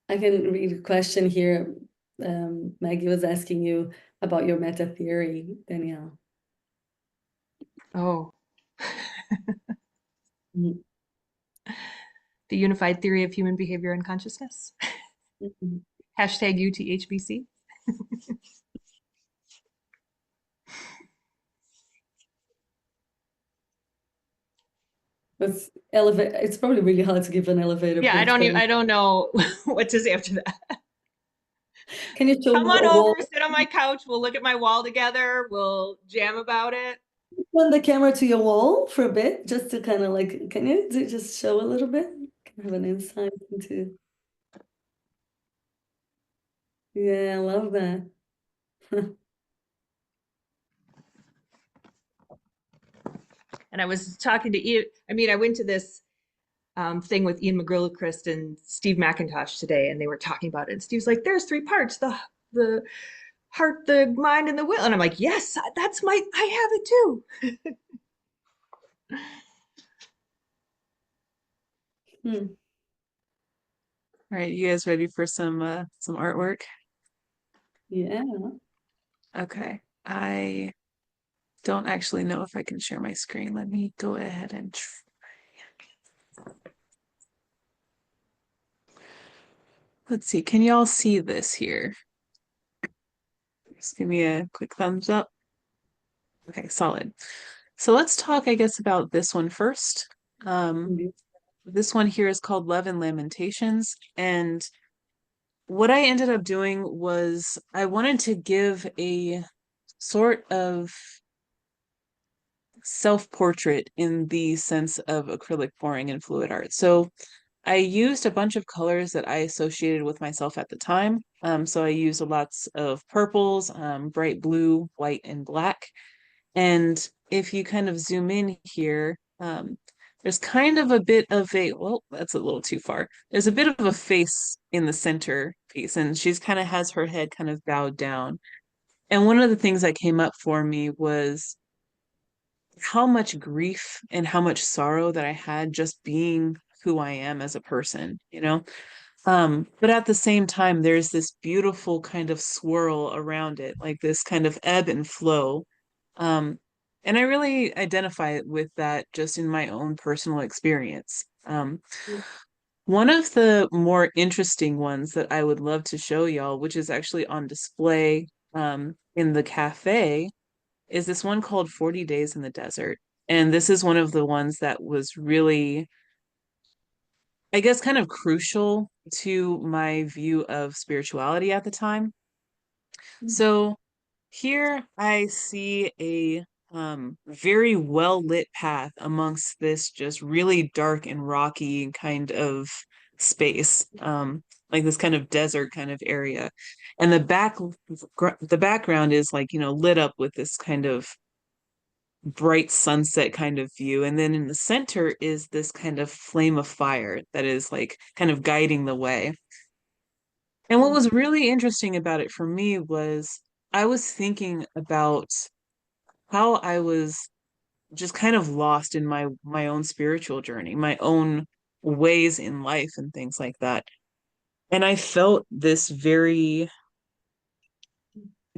[SPEAKER 1] I can read a question here. Maggie was asking you about your meta theory, Danielle.
[SPEAKER 2] Oh,
[SPEAKER 1] Mhm.
[SPEAKER 2] the unified theory of human behavior and consciousness.
[SPEAKER 1] Mhm.
[SPEAKER 2] Hashtag UTHBC.
[SPEAKER 1] It's probably really hard to give an elevator
[SPEAKER 2] Yeah,
[SPEAKER 1] pitch, but
[SPEAKER 2] I don't know what to say after that.
[SPEAKER 1] can you show
[SPEAKER 2] Come on
[SPEAKER 1] a wall?
[SPEAKER 2] over, sit on my couch. We'll look at my wall together. We'll jam about it.
[SPEAKER 1] Turn the camera to your wall for a bit, just to kind of like, can you just show a little bit? Can have an insight into. Yeah, I love that.
[SPEAKER 2] And I was talking to Ian. I mean, I went to this thing with Ian McGillichrist and Steve McIntosh today, and they were talking about it. And Steve's like, "There's three parts: the heart, the mind, and the will." And I'm like, "Yes, that's I have it too."
[SPEAKER 6] All right, you guys ready for some artwork?
[SPEAKER 1] Yeah.
[SPEAKER 6] Okay. I don't actually know if I can share my screen. Let me go ahead and try. Let's see. Can y'all see this here? Just give me a quick thumbs up. Okay, solid. So let's talk, I guess, about this one first. This one here is called Love and Lamentations. And what I ended up doing was I wanted to give a sort of self-portrait in the sense of acrylic pouring and fluid art. So I used a bunch of colors that I associated with myself at the time. So I used lots of purples, bright blue, white, and black. And if you kind of zoom in here, there's kind of a bit of a, well, that's a little too far. There's a bit of a face in the center piece, and she's kind of has her head kind of bowed down. And one of the things that came up for me was how much grief and how much sorrow that I had just being who I am as a person, you know? But at the same time, there's this beautiful kind of swirl around it, like this kind of ebb and flow. And I really identify with that just in my own personal experience. One of the more interesting ones that I would love to show y'all, which is actually on display in the cafe, is this one called 40 Days in the Desert. And this is one of the ones that was really, I guess, kind of crucial to my view of spirituality at the time. So here I see a very well lit path amongst this just really dark and rocky kind of space, like this kind of desert kind of area. And the background is like, you know, lit up with this kind of bright sunset kind of view. And then in the center is this kind of flame of fire that is like kind of guiding the way. And what was really interesting about it for me was I was thinking about how I was just kind of lost in my own spiritual journey, my own ways in life and things like that. And I felt this very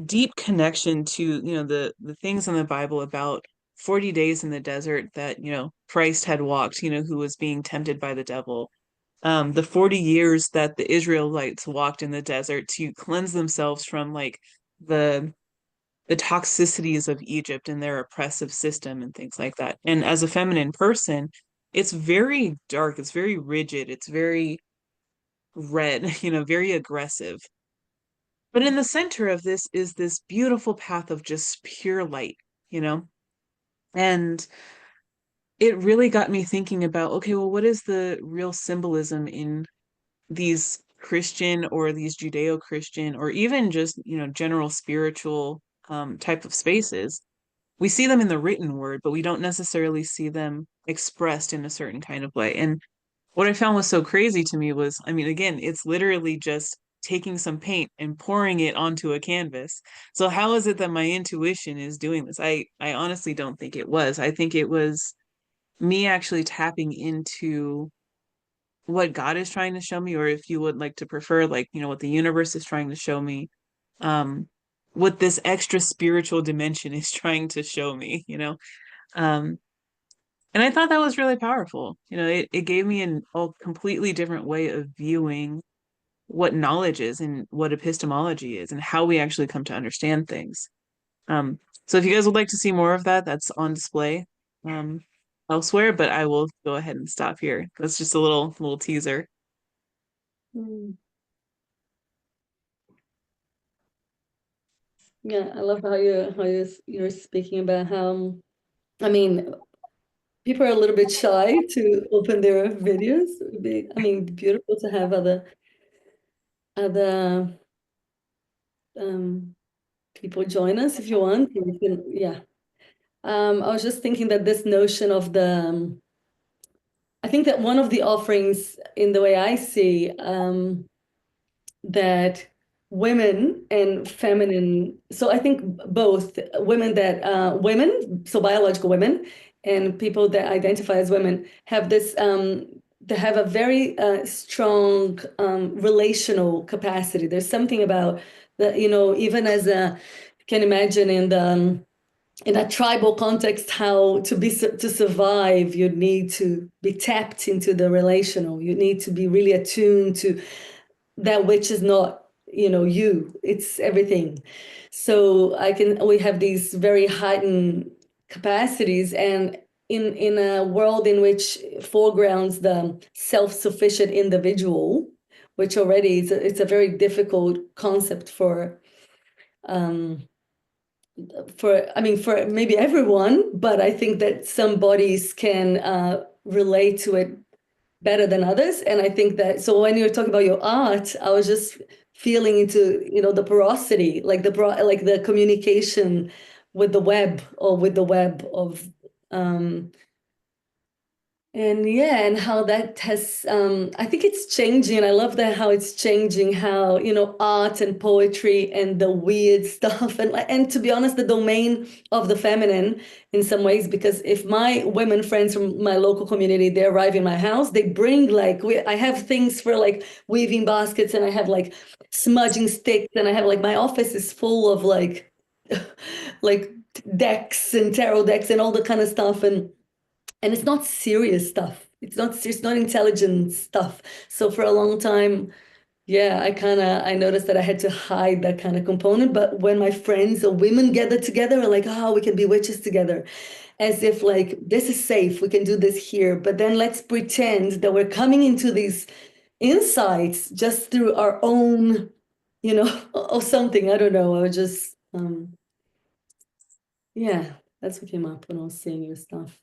[SPEAKER 6] deep connection to, you know, the things in the Bible about 40 days in the desert that, you know, Christ had walked, you know, who was being tempted by the devil. The 40 years that the Israelites walked in the desert to cleanse themselves from like the the toxicities of Egypt and their oppressive system and things like that. And as a feminine person, it's very dark, it's very rigid, it's very red, you know, very aggressive. But in the center of this is this beautiful path of just pure light, you know? And it really got me thinking about, okay, well, what is the real symbolism in these Christian or these Judeo-Christian or even just, you know, general spiritual type of spaces? We see them in the written word, but we don't necessarily see them expressed in a certain kind of way. And what I found was so crazy to me was, I mean, again, it's literally just taking some paint and pouring it onto a canvas. So how is it that my intuition is doing this? I honestly don't think it was. I think it was me actually tapping into what God is trying to show me, or if you would like to prefer, like, what the universe is trying to show me, um, what this extra spiritual dimension is trying to show me, Um, and I thought that was really powerful. It gave me a completely different way of viewing what knowledge is and what epistemology is and how we actually come to understand things. Um, so if you guys would like to see more of that, that's on display um, elsewhere, but I will go ahead and stop here. That's just a little teaser.
[SPEAKER 1] Mm. Yeah, I love how you're speaking about how, I mean, people are a little bit shy to open their videos. It would be, I mean, beautiful to have other people join us if you want. You can, yeah. I was just thinking that this notion of I think that one of the offerings in the way I see, that women and feminine, so I think both women, so biological women and people that identify as women have this, they have a very strong relational capacity. There's something about that, even as you can imagine in a tribal context, how to survive, you need to be tapped into the relational. You need to be really attuned to that which is not, you. It's everything. So we have these very heightened capacities, and in a world in which foregrounds the self-sufficient individual, which already it's a very difficult concept um, for maybe everyone, but I think that some bodies can relate to it better than others. And I think that, so when you're talking about your art, I was just feeling into, the porosity, like like the communication with the web, or with the web of, and yeah, and how that has, I think it's changing. I love that, how it's changing, how, art and poetry and the weird stuff. And to be honest, the domain of the feminine in some ways, because if my women friends from my local community, they arrive in my house, they bring like, I have things for like weaving baskets, and I have like smudging sticks, and I have like, my office is full of like, like decks and tarot decks and all the kind of stuff. And it's not serious stuff. It's not intelligent stuff. So for a long time, yeah, I noticed that I had to hide that kind of component. But when my friends or women gather together, we're like, oh, we can be witches together. As if like, this is safe, we can do this here. But then let's pretend that we're coming into these insights just through our own, or something. I don't know. I was just, yeah, that's what came up when I was seeing your stuff.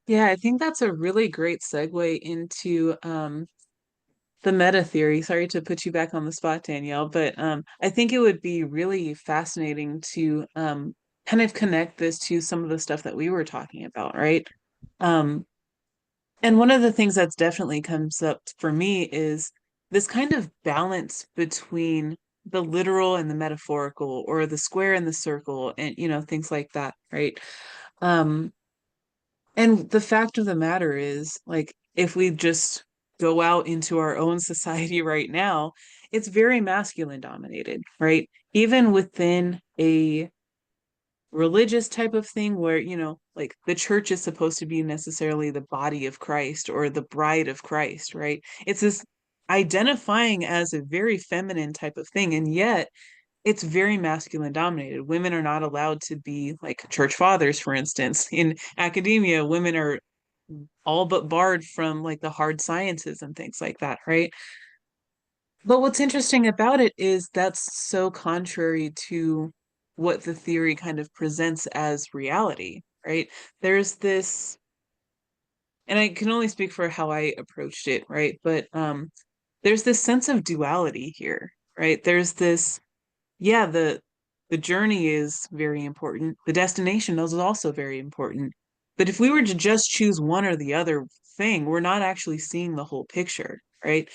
[SPEAKER 6] Yeah, I think that's a really great segue into the meta theory. Sorry to put you back on the spot, Danielle, but I think it would be really fascinating to kind of connect this to some of the stuff that we were talking about, right? Um, and one of the things that's definitely comes up for me is this kind of balance between the literal and the metaphorical, or the square and the circle, and things like that, right? Um, and the fact of the matter is, like, if we just go out into our own society right now, it's very masculine dominated, right? Even within a religious type of thing where, like the church is supposed to be necessarily the body of Christ or the bride of Christ, right? It's this identifying as a very feminine type of thing. And yet, it's very masculine dominated. Women are not allowed to be like church fathers, for instance. In academia, women are all but barred from like the hard sciences and things like that, right? But what's interesting about it is that's so contrary to what the theory kind of presents as reality, right? There's this, and I can only speak for how I approached it, right? But there's this sense of duality here, right? There's this, yeah, the journey is very important. The destination is also very important. But if we were to just choose one or the other thing, we're not actually seeing the whole picture, right?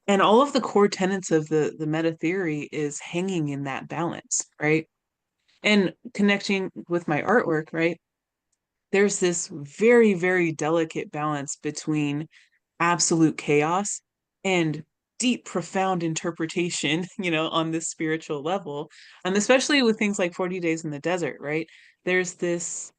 [SPEAKER 6] And all of the core tenets of the meta theory is hanging in that balance, right? And connecting with my artwork, right? There's this very, very delicate balance between absolute chaos and deep, profound interpretation, on this spiritual level. And especially with things like 40 Days in the Desert, right? There's this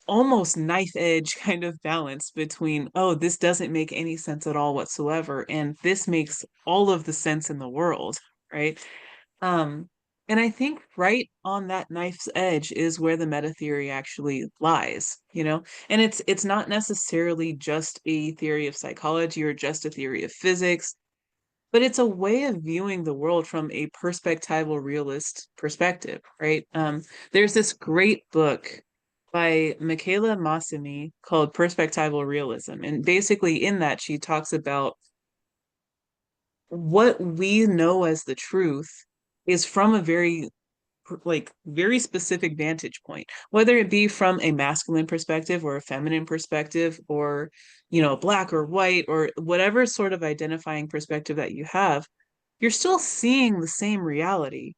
[SPEAKER 6] almost knife edge kind of balance between, oh, this doesn't make any sense at all whatsoever, and this makes all of the sense in the world, right? Um, and I think right on that knife's edge is where the meta theory actually lies, and it's not necessarily just a theory of psychology or just a theory of physics, but it's a way of viewing the world from a perspectival realist perspective, right? There's this great book by Michaela Massimi called Perspectival Realism. And basically in that she talks about what we know as the truth is from a very specific vantage point, whether it be from a masculine perspective or a feminine perspective, or black or white, or whatever sort of identifying perspective that you have, you're still seeing the same reality,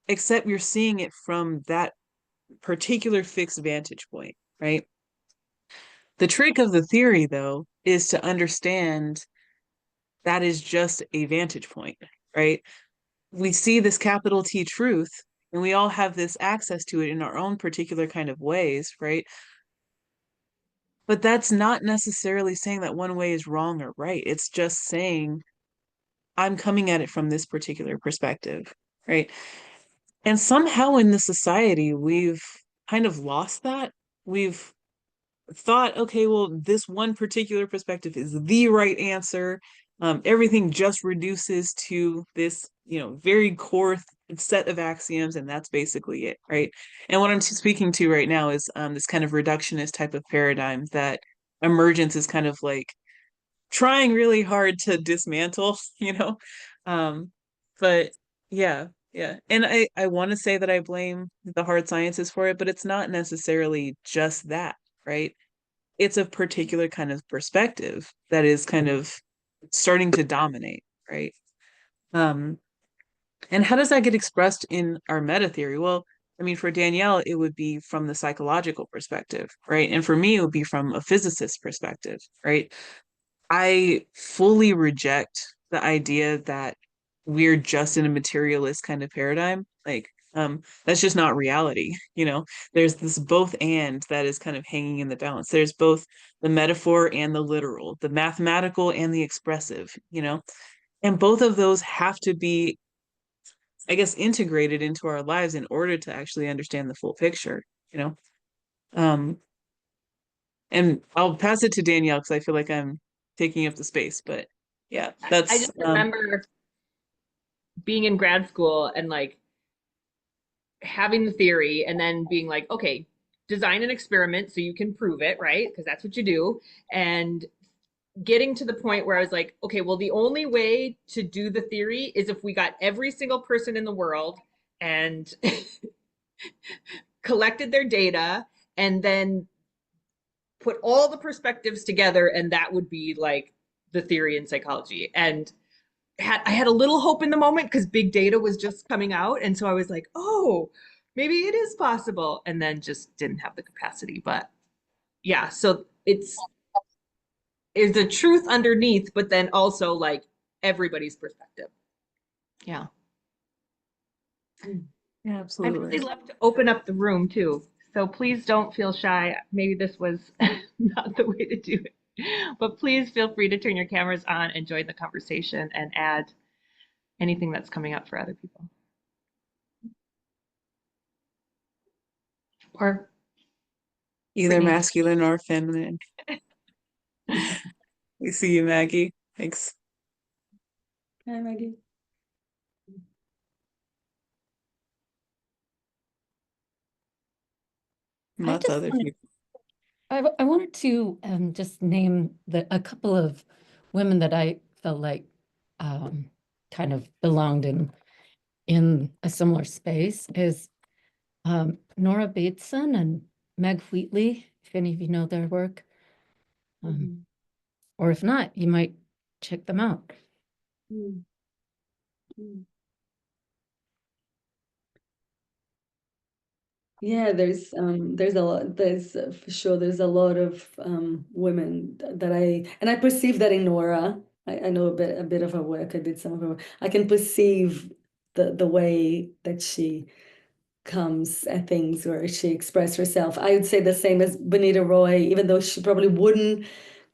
[SPEAKER 6] except you're seeing it from that particular fixed vantage point, right? The trick of the theory, though, is to understand that is just a vantage point, right? We see this capital T truth, and we all have this access to it in our own particular kind of ways, right? But that's not necessarily saying that one way is wrong or right. It's just saying, I'm coming at it from this particular perspective, right? And somehow in the society, we've kind of lost that. We've thought, okay, well, this one particular perspective is the right answer. Everything just reduces to this, very core set of axioms, and that's basically it, right? And what I'm speaking to right now is this kind of reductionist type of paradigm that emergence is kind of like trying really hard to dismantle, Um, but yeah, yeah. And I want to say that I blame the hard sciences for it, but it's not necessarily just that, right? It's a particular kind of perspective that is kind of starting to dominate, right? Um, and how does that get expressed in our meta theory? Well, I mean, for Danielle, it would be from the psychological perspective, right? And for me, it would be from a physicist perspective, right? I fully reject the idea that we're just in a materialist kind of paradigm. Like, that's just not reality. There's this both and that is kind of hanging in the balance. There's both the metaphor and the literal, the mathematical and the expressive, and both of those have to be, I guess, integrated into our lives in order to actually understand the full picture, you know? Um, and I'll pass it to Danielle because I feel like I'm taking up the space, but yeah,
[SPEAKER 2] I
[SPEAKER 6] that's
[SPEAKER 2] just remember being in grad school and like having the theory and then being like, okay, design an experiment so you can prove it, right? Because that's what you do. And getting to the point where I was like, okay, well, the only way to do the theory is if we got every single person in the world and collected their data and then put all the perspectives together, and that would be like the theory in psychology. And I had a little hope in the moment because big data was just coming out. And so I was like, oh, maybe it is possible. And then just didn't have the capacity. But yeah, so is the truth underneath, but then also like everybody's perspective. Yeah.
[SPEAKER 6] yeah,
[SPEAKER 2] I'd
[SPEAKER 6] absolutely.
[SPEAKER 2] really love to open up the room too. So please don't feel shy. Maybe this was not the way to do it. But please feel free to turn your cameras on and join the conversation and add anything that's coming up for other people. Or
[SPEAKER 6] Either
[SPEAKER 2] Brittany.
[SPEAKER 6] masculine or feminine. We see you, Maggie. Thanks.
[SPEAKER 1] Hi, Maggie.
[SPEAKER 6] Lots of other people.
[SPEAKER 4] I wanted to just name a couple of women that I felt like kind of belonged in a similar space is Nora Bateson and Meg Wheatley, if any of you know their work.
[SPEAKER 1] Mhm.
[SPEAKER 4] Or if not, you might check them out.
[SPEAKER 1] Mm. Mm. Yeah, there's a lot, for sure there's a lot of women that I perceive that in Nora. I know a bit of her work. I did some of her work. I can perceive the way that she comes at things where she expressed herself. I would say the same as Bonita Roy, even though she probably wouldn't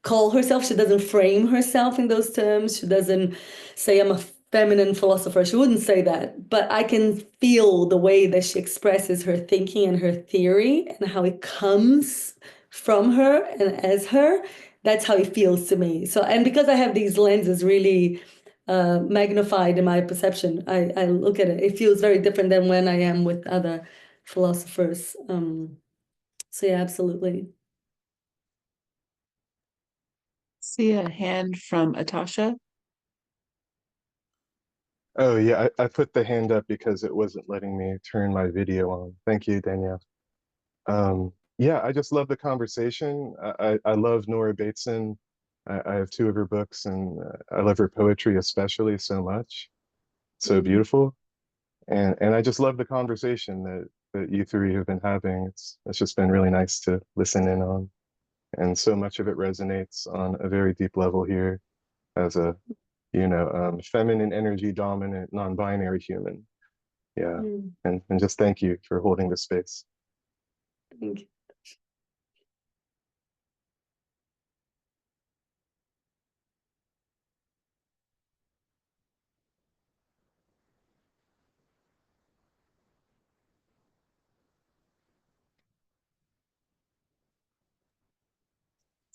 [SPEAKER 1] call herself, she doesn't frame herself in those terms. She doesn't say, I'm a feminine philosopher. She wouldn't say that. But I can feel the way that she expresses her thinking and her theory and how it comes from her and as her. That's how it feels to me. So, and because I have these lenses really magnified in my perception, I look at it. It feels very different than when I am with other philosophers. So yeah, absolutely.
[SPEAKER 6] See a hand from Atasha.
[SPEAKER 5] Oh yeah, I put the hand up because it wasn't letting me turn my video on. Thank you, Danielle. Yeah, I just love the conversation. I love Nora Bateson. I have two of her books, and I love her poetry especially so much. So
[SPEAKER 1] Mhm.
[SPEAKER 5] beautiful, and I just love the conversation that you three have been having. It's just been really nice to listen in on, and so much of it resonates on a very deep level here as a feminine energy dominant non-binary human. Yeah,
[SPEAKER 1] Mm,
[SPEAKER 5] and just thank you for holding the space.
[SPEAKER 1] thank you.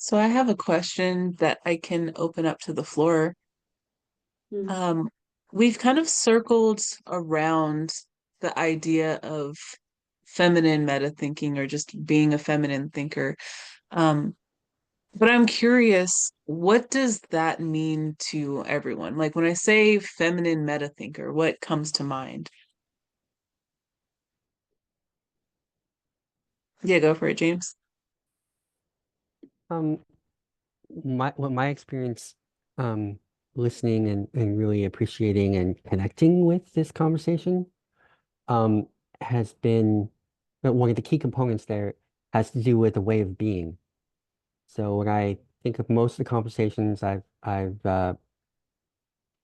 [SPEAKER 6] So I have a question that I can open up to the floor.
[SPEAKER 1] Mm,
[SPEAKER 6] Um, we've kind of circled around the idea of feminine meta thinking or just being a feminine thinker. Um, but I'm curious, what does that mean to everyone? Like when I say feminine meta thinker, what comes to mind? Yeah, go for it, James.
[SPEAKER 7] Um, my experience listening and really appreciating and connecting with this conversation um has been one of the key components there has to do with the way of being. So when I think of most of the conversations I've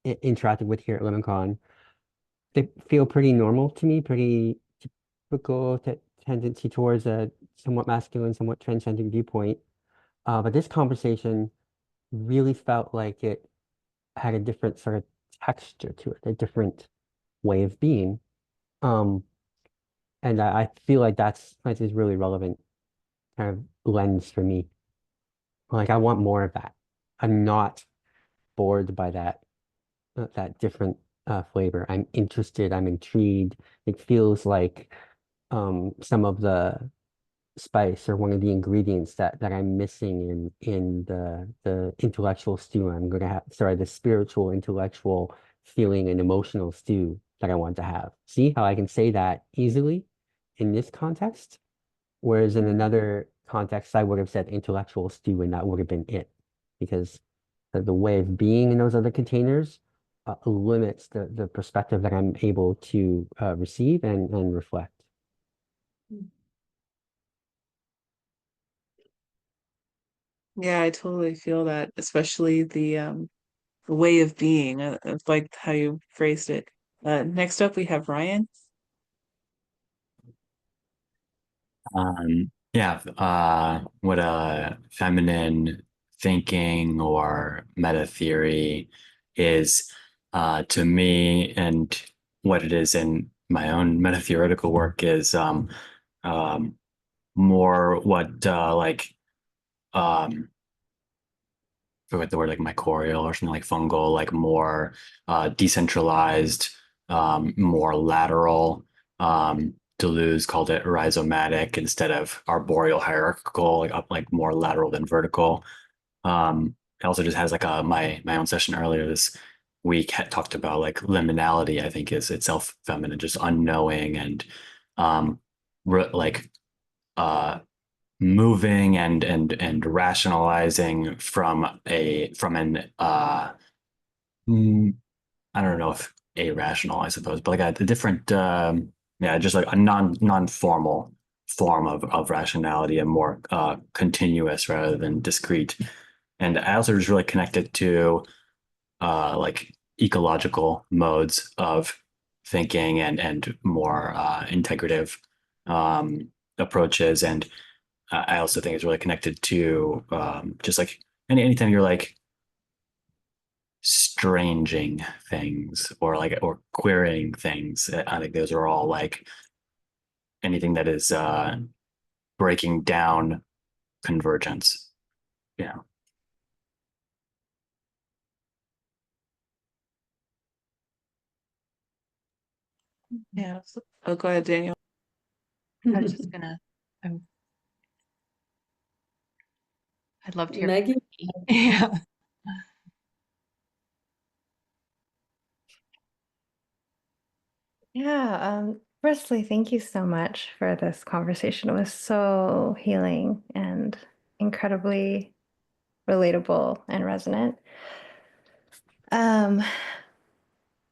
[SPEAKER 7] interacted with here at LemonCon, they feel pretty normal to me, pretty typical tendency towards a somewhat masculine, somewhat transcendent viewpoint. But this conversation really felt like it had a different sort of texture to it, a different way of being. Um, and I feel like that is really relevant kind of lens for me. Like I want more of that. I'm not bored by that different flavor. I'm interested, I'm intrigued. It feels like some of the spice or one of the ingredients that I'm missing in the intellectual stew I'm gonna have, sorry, the spiritual, intellectual, feeling and emotional stew that I want to have. See how I can say that easily in this context, whereas in
[SPEAKER 1] mm,
[SPEAKER 7] another context I would have said intellectual stew and that would have been it, because the way of being in those other containers limits the perspective that I'm able to receive and reflect.
[SPEAKER 1] mm.
[SPEAKER 6] Yeah, I totally feel that, especially the way of being. I like how you phrased it. Next up, we have Ryan.
[SPEAKER 8] Yeah, what a feminine thinking or meta theory is to me, and what it is in my own meta theoretical work is um, more what um, I forget the word, like mycorrhizal or something, like fungal, like more decentralized, more lateral. Deleuze called it rhizomatic instead of arboreal hierarchical, like up, like more lateral than vertical. It also just has like my own session earlier this week had talked about like liminality. I think is itself feminine, just unknowing and um, like moving and rationalizing from an I don't know if irrational, I suppose, but like a different yeah, just like a non-formal form of rationality, a more continuous rather than discrete. And I also just really connected to like ecological modes of thinking and more integrative approaches. And I also think it's really connected to just like anytime you're like stranging things or querying things, I think those are all like anything that is breaking down convergence. Yeah.
[SPEAKER 6] Yeah. Oh, go ahead, Daniel.
[SPEAKER 2] I was just gonna, I'd love to hear.
[SPEAKER 1] Maggie?
[SPEAKER 2] Yeah.
[SPEAKER 9] Yeah, firstly, thank you so much for this conversation. It was so healing and incredibly relatable and resonant. Um,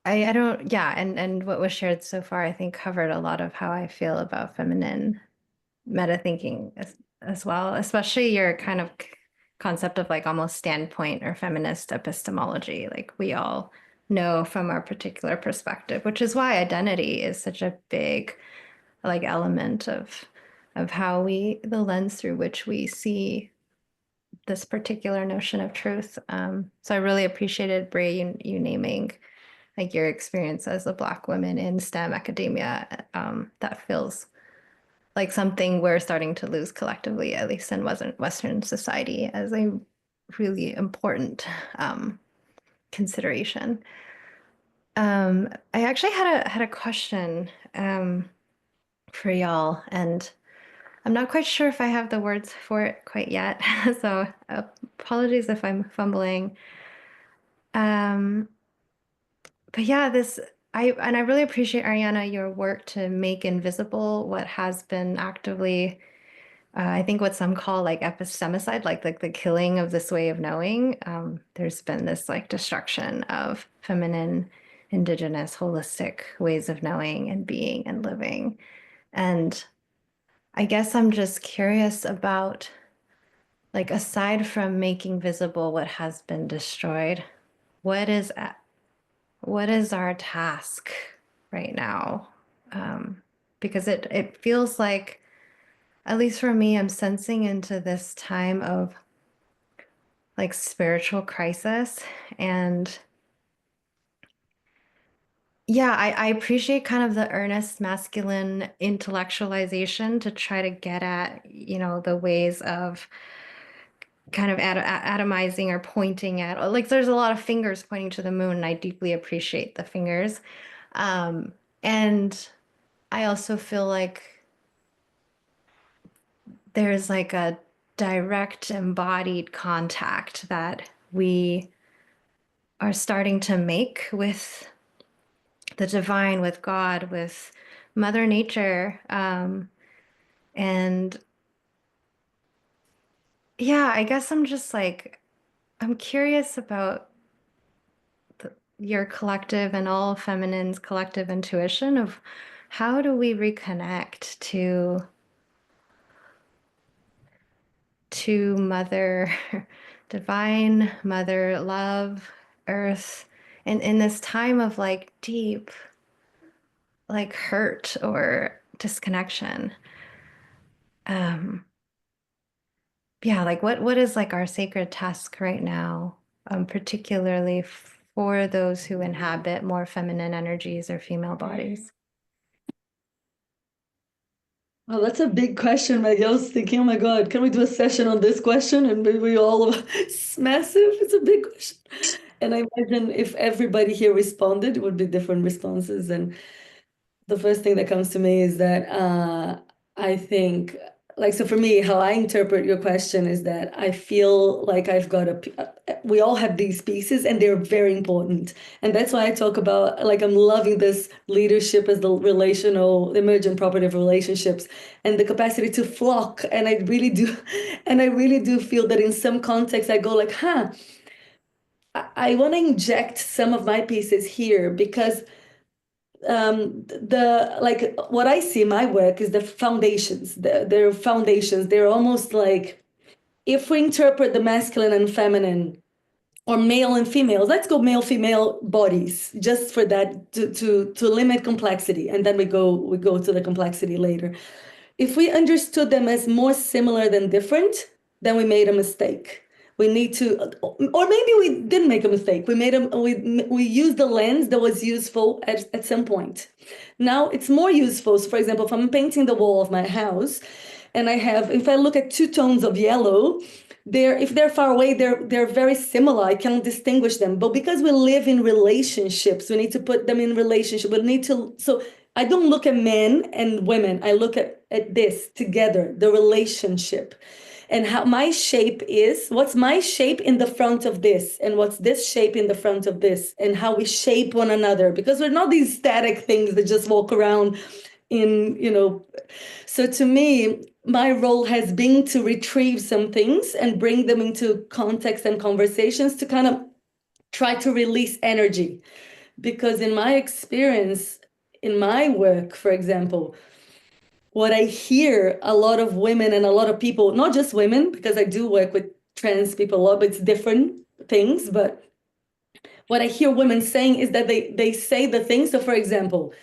[SPEAKER 9] I don't, yeah, and what was shared so far, I think covered a lot of how I feel about feminine meta thinking as well, especially your kind of concept of like almost standpoint or feminist epistemology. Like we all know from our particular perspective, which is why identity is such a big like element of how the lens through which we see this particular notion of truth. So I really appreciated Bray you naming like your experience as a Black woman in STEM academia. That feels like something we're starting to lose collectively, at least in Western society, as a really important consideration. I actually had a question for y'all, and I'm not quite sure if I have the words for it quite yet, so apologies if I'm fumbling. But yeah, I really appreciate, Ariana, your work to make invisible what has been actively, I think what some call like epistemicide, like the killing of this way of knowing. There's been this like destruction of feminine, indigenous, holistic ways of knowing and being and living. And I guess I'm just curious about, like, aside from making visible what has been destroyed, what is our task right now? Because it feels like, at least for me, I'm sensing into this time of like spiritual crisis. And yeah, I appreciate kind of the earnest masculine intellectualization to try to get at, the ways of kind of atomizing or pointing at, like there's a lot of fingers pointing to the moon, and I deeply appreciate the fingers. And I also feel like there's like a direct embodied contact that we are starting to make with the divine, with God, with Mother Nature. And yeah, I guess I'm just like, I'm curious about your collective and all feminine's collective intuition of how do we reconnect to Mother Divine, Mother Love, Earth, and in this time of like deep like hurt or disconnection. Yeah, like what is like our sacred task right now, particularly for those who inhabit more feminine energies or female bodies?
[SPEAKER 1] Oh, that's a big question, Maggie. I was thinking, oh my God, can we do a session on this question? And maybe it's massive. It's a big question. And I imagine if everybody here responded, it would be different responses. And the first thing that comes to me is that I think like, so for me, how I interpret your question is that I feel like I've got we all have these pieces and they're very important. And that's why I talk about, like, I'm loving this leadership as the relational, emergent property of relationships and the capacity to flock. And I really do, and I really do feel that in some contexts I go like, I want to inject some of my pieces here because like what I see in my work is the foundations. They're foundations. They're almost like, if we interpret the masculine and feminine or male and females, let's go male female bodies just for that to limit complexity, and then we go to the complexity later. If we understood them as more similar than different, then we made a mistake. We need to, or maybe we didn't make a mistake. We used the lens that was useful at some point. Now it's more useful. So for example, if I'm painting the wall of my house and if I look at two tones of yellow, if they're far away, they're very similar. I can't distinguish them. But because we live in relationships, we need to put them in relationship. So I don't look at men and women. I look at this together, the relationship. And how my shape is, what's my shape in the front of this, and what's this shape in the front of this, and how we shape one another, because we're not these static things that just walk around so to me, my role has been to retrieve some things and bring them into context and conversations to kind of try to release energy. Because in my experience, in my work, for example, what I hear a lot of women and a lot of people, not just women, because I do work with trans people a lot, but it's different things. But what I hear women saying is that they say the things. So for example,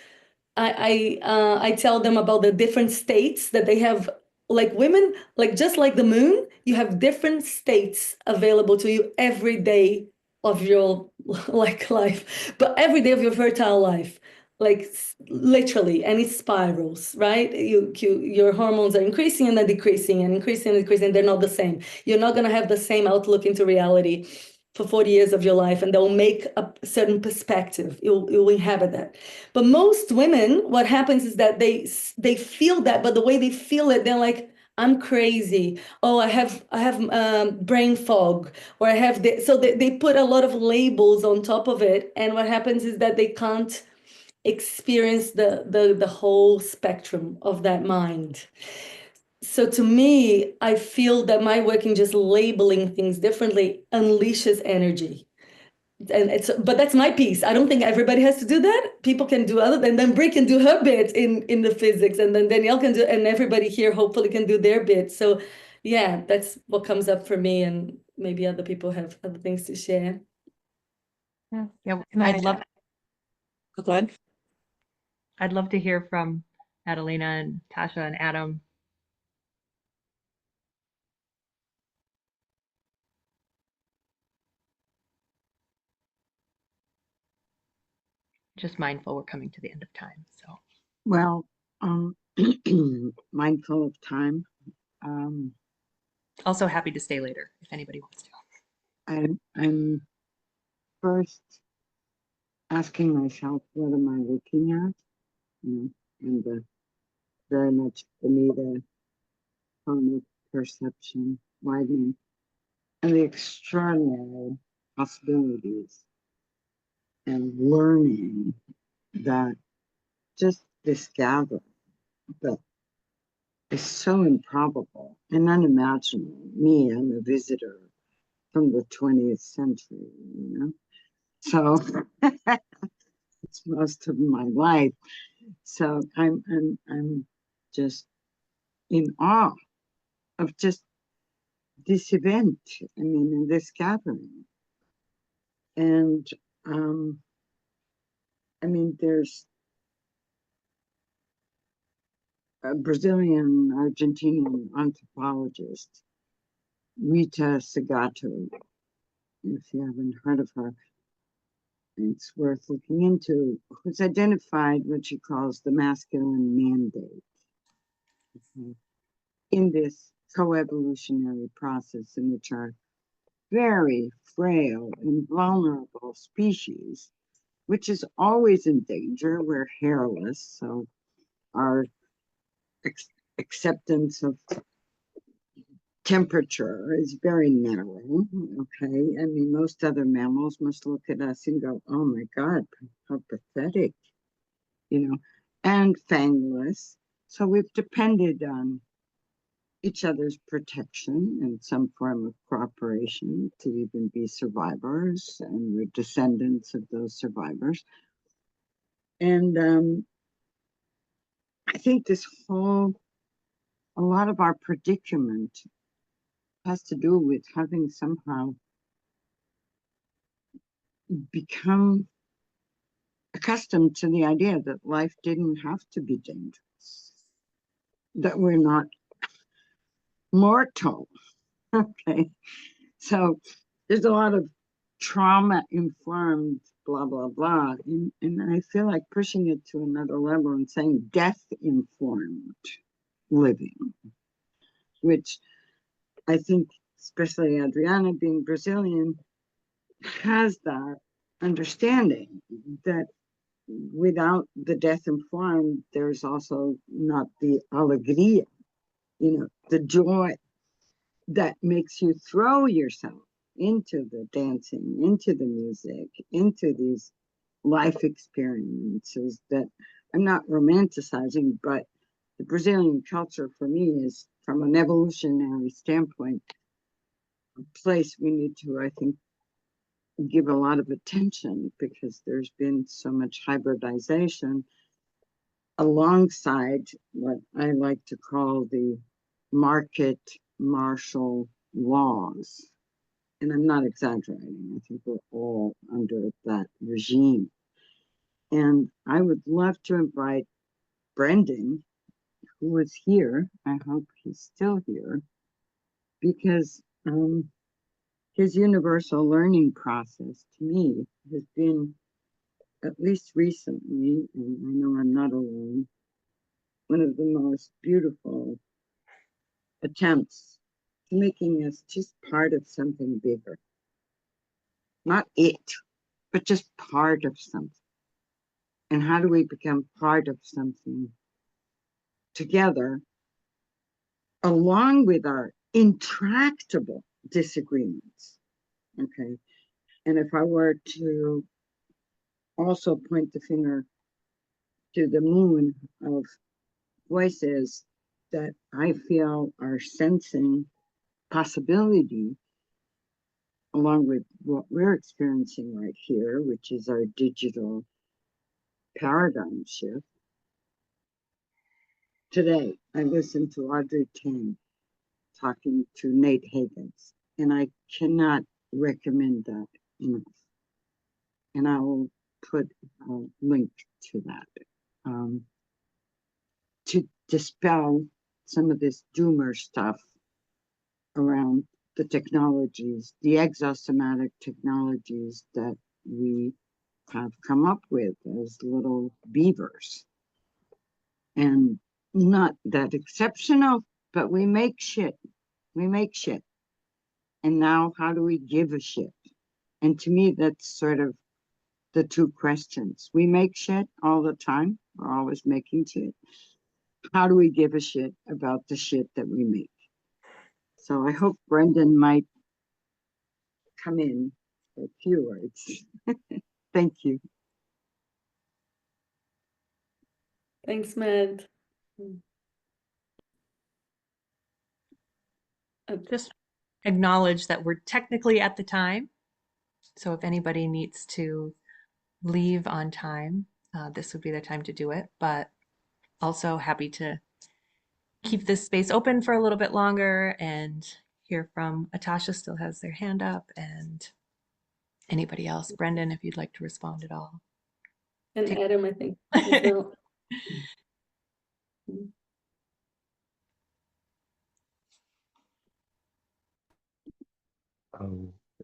[SPEAKER 1] I tell them about the different states that they have, like women, like just like the moon, you have different states available to you every day of your life, but every day of your fertile life, like literally, and it spirals, right? Your hormones are increasing and then decreasing and increasing and decreasing. They're not the same. You're not going to have the same outlook into reality for 40 years of your life, and they'll make a certain perspective. You'll inhabit that. But most women, what happens is that they feel that, but the way they feel it, they're like, I'm crazy. Oh, I have brain fog, or I have this. So they put a lot of labels on top of it, and what happens is that they can't experience the whole spectrum of that mind. So to me, I feel that my work in just labeling things differently unleashes energy. But that's my piece. I don't think everybody has to do that. People can do other, and then Brie can do her bit in the physics, and then Danielle can do, and everybody here hopefully can do their bit. So yeah, that's what comes up for me, and maybe other people have other things to share.
[SPEAKER 2] Yeah,
[SPEAKER 6] Can
[SPEAKER 2] I'd love
[SPEAKER 6] Go ahead.
[SPEAKER 2] I'd love to hear from Adelina and Tasha and Adam. Just mindful we're coming to the end of time. So
[SPEAKER 10] Well, mindful of time.
[SPEAKER 2] also happy to stay later if anybody wants to.
[SPEAKER 10] I'm first asking myself, what am I looking at? And very much for me, the form of perception widening and the extraordinary possibilities and learning that just this gathering that is so improbable and unimaginable. Me, I'm a visitor from the 20th century, so it's most of my life. So I'm just in awe of just this event. I mean, in this gathering, and I mean, there's a Brazilian Argentinian anthropologist, Rita Segato. If you haven't heard of her, it's worth looking into, who's identified what she calls the masculine mandate in this coevolutionary process in which our very frail and vulnerable species, which is always in danger, we're hairless, so our acceptance of temperature is very narrow. Okay, I mean, most other mammals must look at us and go, "Oh my God, how pathetic," you know, and fangless. So we've depended on each other's protection and some form of cooperation to even be survivors, and we're descendants of those survivors. And I think a lot of our predicament has to do with having somehow become accustomed to the idea that life didn't have to be dangerous, that we're not mortal. Okay, so there's a lot of trauma informed blah blah blah, and I feel like pushing it to another level and saying death informed living, which I think especially Adriana, being Brazilian, has that understanding that without the death informed, there's also not the alegria, the joy that makes you throw yourself into the dancing, into the music, into these life experiences that I'm not romanticizing, but the Brazilian culture for me is, from an evolutionary standpoint, a place we need to, I think, give a lot of attention, because there's been so much hybridization alongside what I like to call the market martial laws. And I'm not exaggerating. I think we're all under that regime. And I would love to invite Brendan, who was here. I hope he's still here, because his universal learning process to me has been, at least recently, and I know I'm not alone, one of the most beautiful attempts to making us just part of something bigger. Not it, but just part of something. And how do we become part of something together, along with our intractable disagreements? Okay. And if I were to also point the finger to the moon of voices that I feel are sensing possibility, along with what we're experiencing right here, which is our digital paradigm shift. Today, I listened to Audrey Tang talking to Nate Higgins, and I cannot recommend that enough. And I will put a link to that, to dispel some of this doomer stuff around the technologies, the exosomatic technologies that we have come up with as little beavers. And not that exceptional, but we make shit. We make shit. And now how do we give a shit? And to me, that's sort of the two questions. We make shit all the time. We're always making shit. How do we give a shit about the shit that we make? So I hope Brendan might come in for a few words. Thank you.
[SPEAKER 1] Thanks, Matt.
[SPEAKER 2] Just acknowledge that we're technically at the time. So if anybody needs to leave on time, this would be the time to do it. But also happy to keep this space open for a little bit longer and hear from Atasha still has their hand up, and anybody else. Brendan, if you'd like to respond at all.
[SPEAKER 1] And Adam, I think, as well.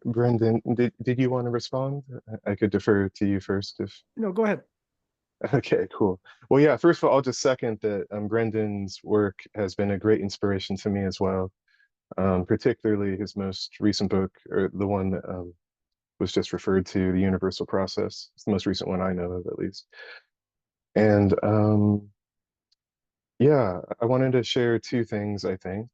[SPEAKER 5] Brendan, did you want to respond? I could defer to you first if.
[SPEAKER 11] No, go ahead.
[SPEAKER 5] Okay, cool. Well, yeah, first of all, I'll just second that Brendan's work has been a great inspiration to me as well, particularly his most recent book, or the one that was just referred to, The Universal Process. It's the most recent one I know of, at least. And Yeah, I wanted to share two things, I think.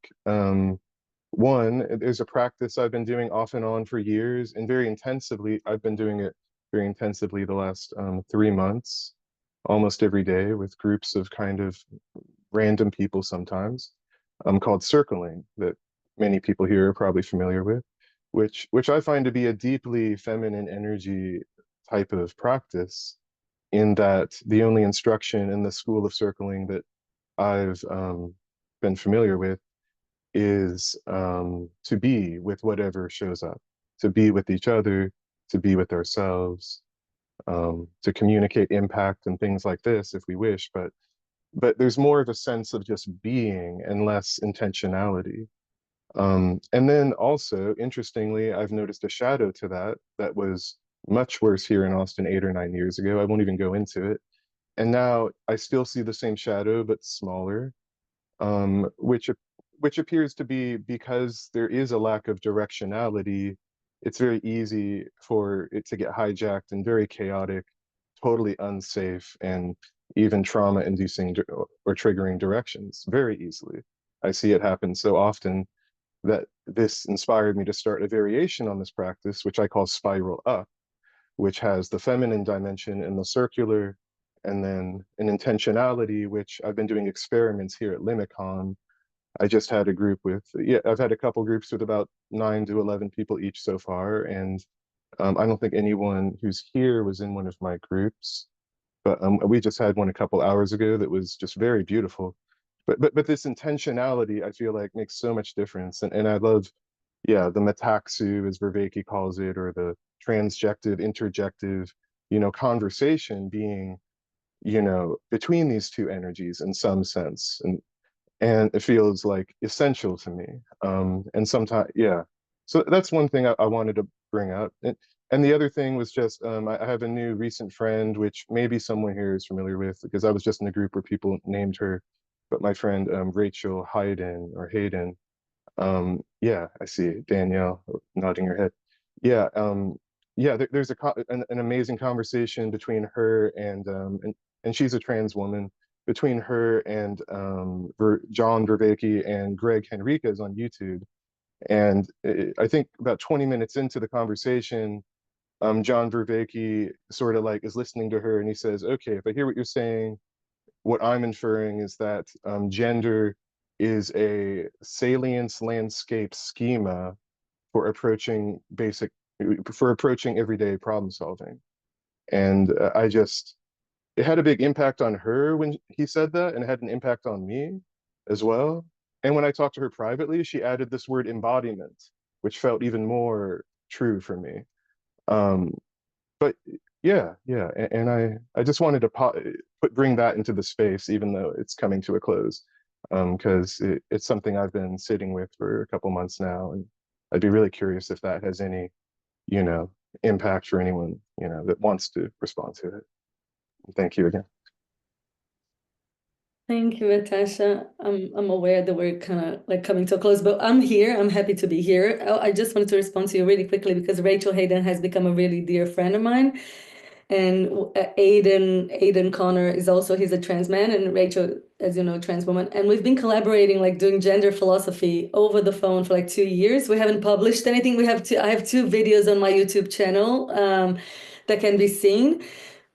[SPEAKER 5] One, there's a practice I've been doing off and on for years and very intensively. I've been doing it very intensively the last 3 months, almost every day with groups of kind of random people sometimes, called circling, that many people here are probably familiar with, which I find to be a deeply feminine energy type of practice, in that the only instruction in the school of circling that I've been familiar with is to be with whatever shows up, to be with each other, to be with ourselves, to communicate impact and things like this if we wish, but there's more of a sense of just being and less intentionality. And then also, interestingly, I've noticed a shadow to that that was much worse here in Austin 8 or 9 years ago. I won't even go into it. And now I still see the same shadow, but smaller, um, which which appears to be because there is a lack of directionality. It's very easy for it to get hijacked in very chaotic, totally unsafe, and even trauma-inducing or triggering directions very easily. I see it happen so often that this inspired me to start a variation on this practice, which I call spiral up, which has the feminine dimension in the circular, and then an intentionality, which I've been doing experiments here at Limicon. I just had a group with, yeah, I've had a couple groups with about 9 to 11 people each so far. And I don't think anyone who's here was in one of my groups, but we just had one a couple hours ago that was just very beautiful. But this intentionality, I feel like, makes so much difference. And I love, yeah, the metaxu, as Vervaeke calls it, or the transjective, interjective, conversation being, between these two energies in some sense. And it feels like essential to me. And sometimes, yeah. So that's one thing I wanted to bring up. And the other thing was just, I have a new recent friend, which maybe someone here is familiar with, because I was just in a group where people named her, but my friend Rachel Hayden. Yeah, I see Danielle nodding her head. Yeah, yeah. There's an amazing conversation between her and she's a trans woman, between her and John Vervaeke and Greg Henriquez on YouTube. And I think about 20 minutes into the conversation, John Vervaeke sort of like is listening to her, and he says, "Okay, if I hear what you're saying, what I'm inferring is that gender is a salience landscape schema for approaching everyday problem solving." And it had a big impact on her when he said that, and it had an impact on me as well. And when I talked to her privately, she added this word embodiment, which felt even more true for me. Um, but yeah, and I just wanted to bring that into the space, even though it's coming to a close, because it's something I've been sitting with for a couple months now, and I'd be really curious if that has any, impact for anyone, that wants to respond to it. Thank you again.
[SPEAKER 1] Thank you, Natasha. I'm aware that we're kind of like coming to a close, but I'm here. I'm happy to be here. I just wanted to respond to you really quickly because Rachel Hayden has become a really dear friend of mine. And Aiden Connor is also, he's a trans man, and Rachel, as you know, trans woman. And we've been collaborating, like doing gender philosophy over the phone for like 2 years. We haven't published anything. I have 2 videos on my YouTube channel that can be seen.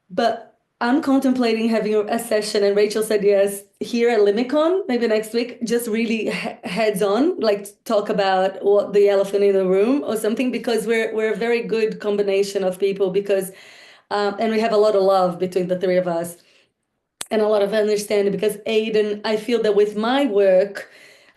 [SPEAKER 1] But I'm contemplating having a session, and Rachel said yes, here at Limicon, maybe next week, just really heads on, like talk about what the elephant in the room or something, because we're a very good combination of people, because and we have a lot of love between the 3 of us and a lot of understanding, because Aiden, I feel that with my work,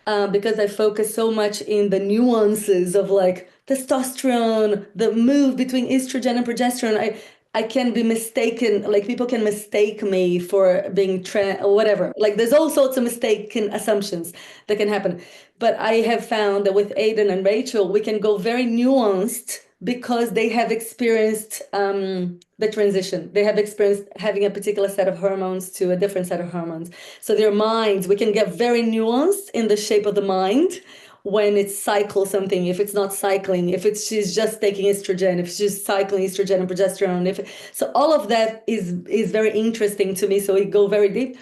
[SPEAKER 1] because I focus so much in the nuances of like testosterone, the move between estrogen and progesterone, I can be mistaken, like people can mistake me for being trans or whatever. Like there's all sorts of mistaken assumptions that can happen. But I have found that with Aiden and Rachel, we can go very nuanced because they have experienced the transition. They have experienced having a particular set of hormones to a different set of hormones. So their minds, we can get very nuanced in the shape of the mind when it's cycle something, if it's not cycling, if she's just taking estrogen, if she's cycling estrogen and progesterone. So all of that is very interesting to me. So we go very deep.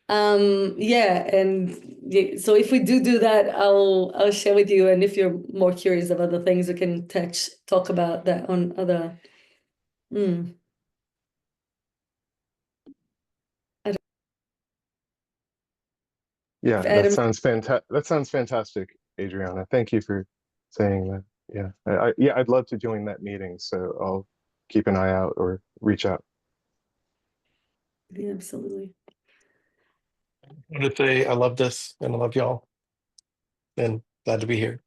[SPEAKER 1] Yeah, and so if we do that, I'll share with you. And if you're more curious of other things, we can talk about that on other.
[SPEAKER 5] Yeah,
[SPEAKER 1] Adam,
[SPEAKER 5] that sounds fantastic, Adriana. Thank you for saying that. Yeah, yeah, I'd love to join that meeting, so I'll keep an eye out or reach out.
[SPEAKER 1] yeah, absolutely.
[SPEAKER 11] I want to say I love this and I love y'all, and glad to be here.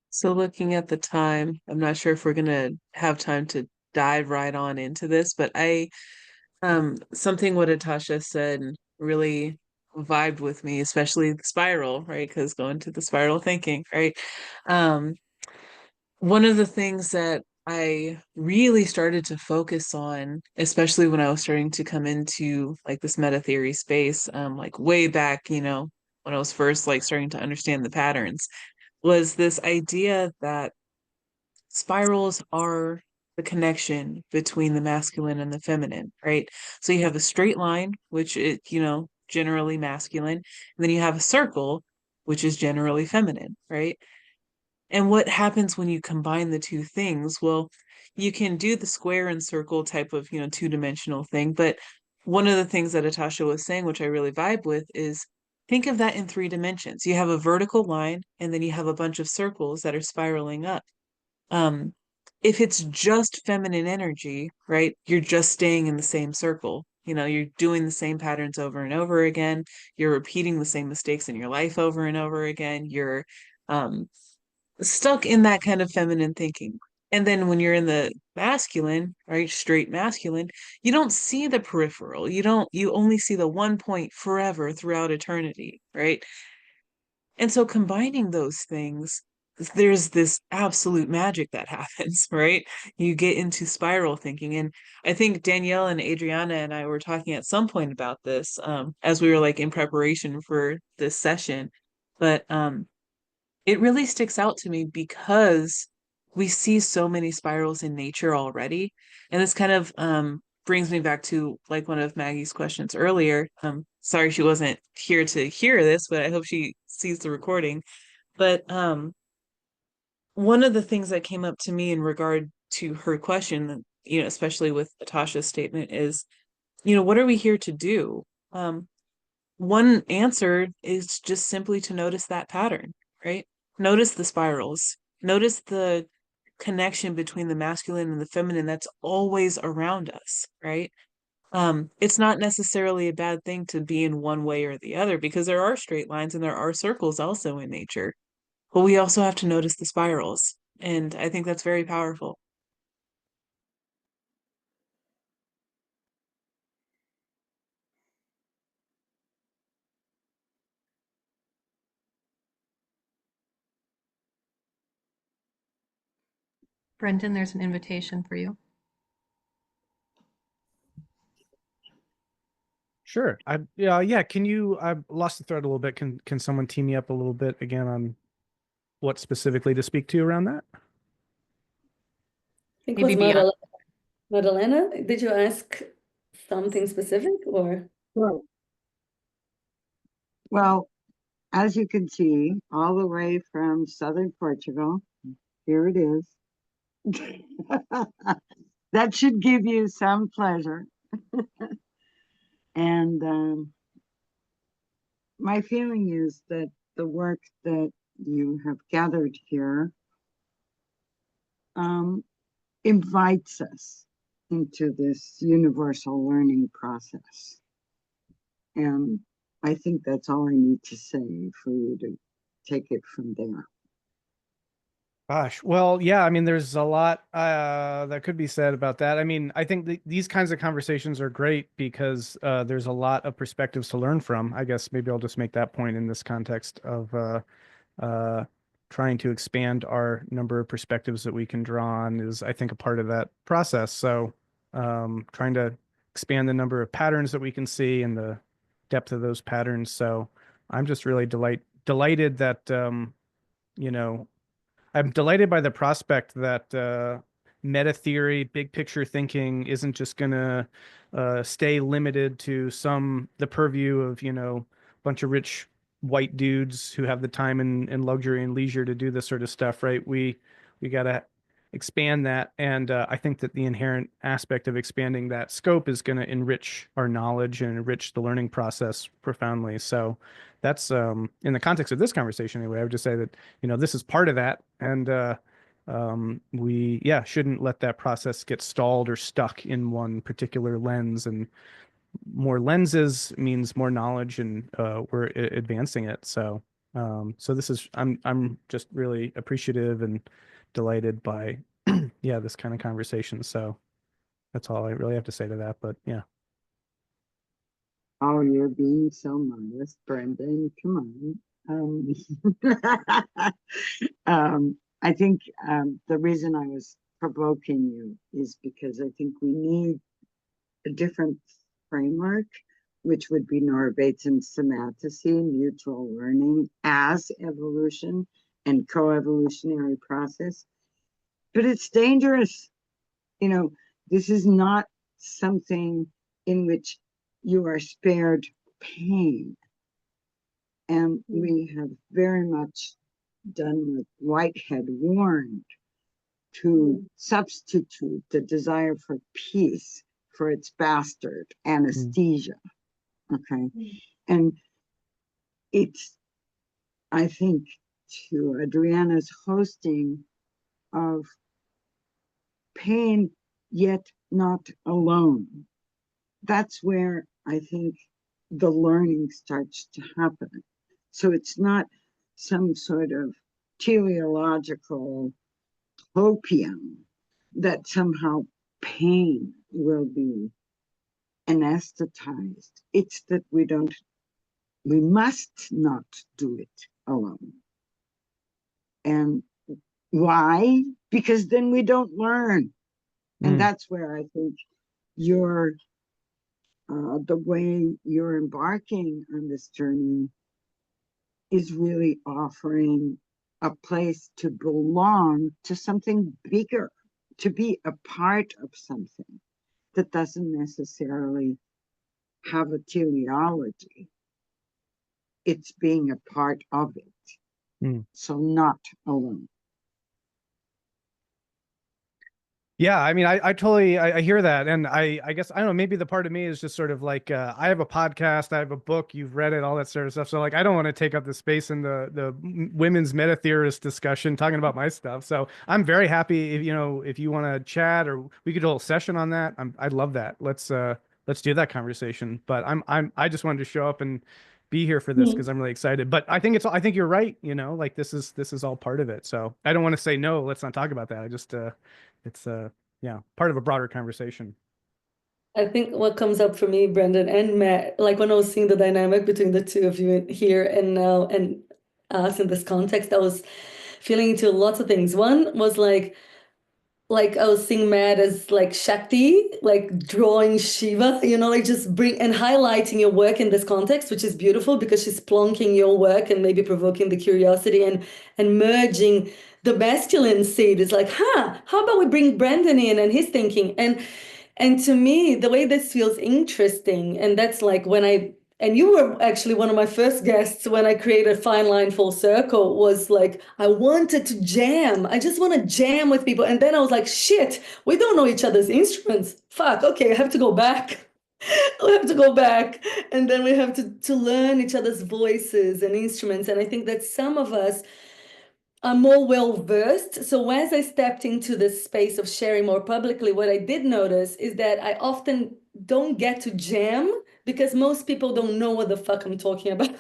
[SPEAKER 6] So looking at the time, I'm not sure if we're gonna have time to dive right on into this, but something what Atasha said really vibed with me, especially the spiral, right? Because going to the spiral thinking, right? Um, one of the things that I really started to focus on, especially when I was starting to come into like this meta theory space, like way back, when I was first like starting to understand the patterns, was this idea that spirals are the connection between the masculine and the feminine, right? So you have a straight line, which is, generally masculine, and then you have a circle, which is generally feminine, right? And what happens when you combine the two things? Well, you can do the square and circle type of, two-dimensional thing, but one of the things that Atasha was saying, which I really vibe with, is think of that in 3 dimensions. You have a vertical line, and then you have a bunch of circles that are spiraling up. Um, if it's just feminine energy, right, you're just staying in the same circle. You're doing the same patterns over and over again. You're repeating the same mistakes in your life over and over again. You're um, stuck in that kind of feminine thinking. And then when you're in the masculine, right, straight masculine, you don't see the peripheral. You only see the one point forever throughout eternity, right? And so combining those things, there's this absolute magic that happens, right? You get into spiral thinking. And I think Danielle and Adriana and I were talking at some point about this as we were like in preparation for this session. But it really sticks out to me because we see so many spirals in nature already. And this kind of brings me back to like one of Maggie's questions earlier. Sorry she wasn't here to hear this, but I hope she sees the recording. But one of the things that came up to me in regard to her question, especially with Natasha's statement is, what are we here to do? One answer is just simply to notice that pattern, right? Notice the spirals, notice the connection between the masculine and the feminine that's always around us, right? It's not necessarily a bad thing to be in one way or the other because there are straight lines and there are circles also in nature, but we also have to notice the spirals. And I think that's very powerful.
[SPEAKER 2] Brendan, there's an invitation for you.
[SPEAKER 12] Sure. Yeah. Can you? I lost the thread a little bit. Can someone tee me up a little bit again on what specifically to speak to around that?
[SPEAKER 1] I think
[SPEAKER 2] Maybe
[SPEAKER 1] was
[SPEAKER 2] beyond.
[SPEAKER 1] Madalena, did you ask something specific or?
[SPEAKER 10] Well, as you can see, all the way from southern Portugal, here it is. That should give you some pleasure. And my feeling is that the work that you have gathered here invites us into this universal learning process. And I think that's all I need to say for you to take it from there.
[SPEAKER 12] Gosh, well, yeah, I mean, there's a lot that could be said about that. I mean, I think these kinds of conversations are great because there's a lot of perspectives to learn from. I guess maybe I'll just make that point in this context of trying to expand our number of perspectives that we can draw on is, I think, a part of that process. So trying to expand the number of patterns that we can see and the depth of those patterns. So I'm just really delighted that, I'm delighted by the prospect that meta theory, big picture thinking isn't just gonna stay limited to the purview of, a bunch of rich white dudes who have the time and luxury and leisure to do this sort of stuff, right? We gotta expand that, and I think that the inherent aspect of expanding that scope is going to enrich our knowledge and enrich the learning process profoundly. So that's in the context of this conversation anyway. I would just say that this is part of that, and we shouldn't let that process get stalled or stuck in one particular lens. And more lenses means more knowledge, and we're advancing it. So this is I'm just really appreciative and delighted by this kind of conversation. So that's all I really have to say to that. But yeah.
[SPEAKER 10] Oh, you're being so modest, Brendan. Come on. I think the reason I was provoking you is because I think we need a different framework, which would be Nora Bateson's somaticity, mutual learning as evolution and co-evolutionary process. But it's dangerous. This is not something in which you are spared pain. And we have very much done what Whitehead warned, to substitute the desire for peace for its bastard, anesthesia. Okay. And it's, I think, to Adriana's hosting of pain, yet not alone. That's where I think the learning starts to happen. So it's not some sort of teleological opium that somehow pain will be anesthetized. It's that we must not do it alone. And why? Because then we don't learn. And that's where I think the way you're embarking on this journey is really offering a place to belong to something bigger, to be a part of something that doesn't necessarily have a teleology. It's being a part of it. So not alone.
[SPEAKER 12] Yeah, I mean, I totally I hear that, and I guess I don't know, maybe the part of me is just sort of like I have a podcast, I have a book, you've read it, all that sort of stuff. So like I don't want to take up the space in the women's meta-theorist discussion talking about my stuff. So I'm very happy if you want to chat, or we could do a whole session on that. I'd love that. Let's do that conversation. But I just wanted to show up and be here for this because I'm really excited. But I think you're right, like this is all part of it. So I don't want to say no, let's not talk about that. I just it's part of a broader conversation.
[SPEAKER 1] I think what comes up for me, Brendan and Matt, like when I was seeing the dynamic between the two of you here and now and us in this context, I was feeling into lots of things. One was like I was seeing Matt as like Shakti, like drawing Shiva, like just bring and highlighting your work in this context, which is beautiful because she's plonking your work and maybe provoking the curiosity and merging the masculine seed. Is like, how about we bring Brendan in and his thinking? And to me, the way this feels interesting, and that's like and you were actually one of my first guests when I created Fine Line Full Circle, was like, I wanted to jam. I just want to jam with people. And then I was like, shit, we don't know each other's instruments. Fuck, okay, I have to go back. We have to go back. And then we have to learn each other's voices and instruments. And I think that some of us are more well-versed. So as I stepped into this space of sharing more publicly, what I did notice is that I often don't get to jam because most people don't know what the fuck I'm talking about.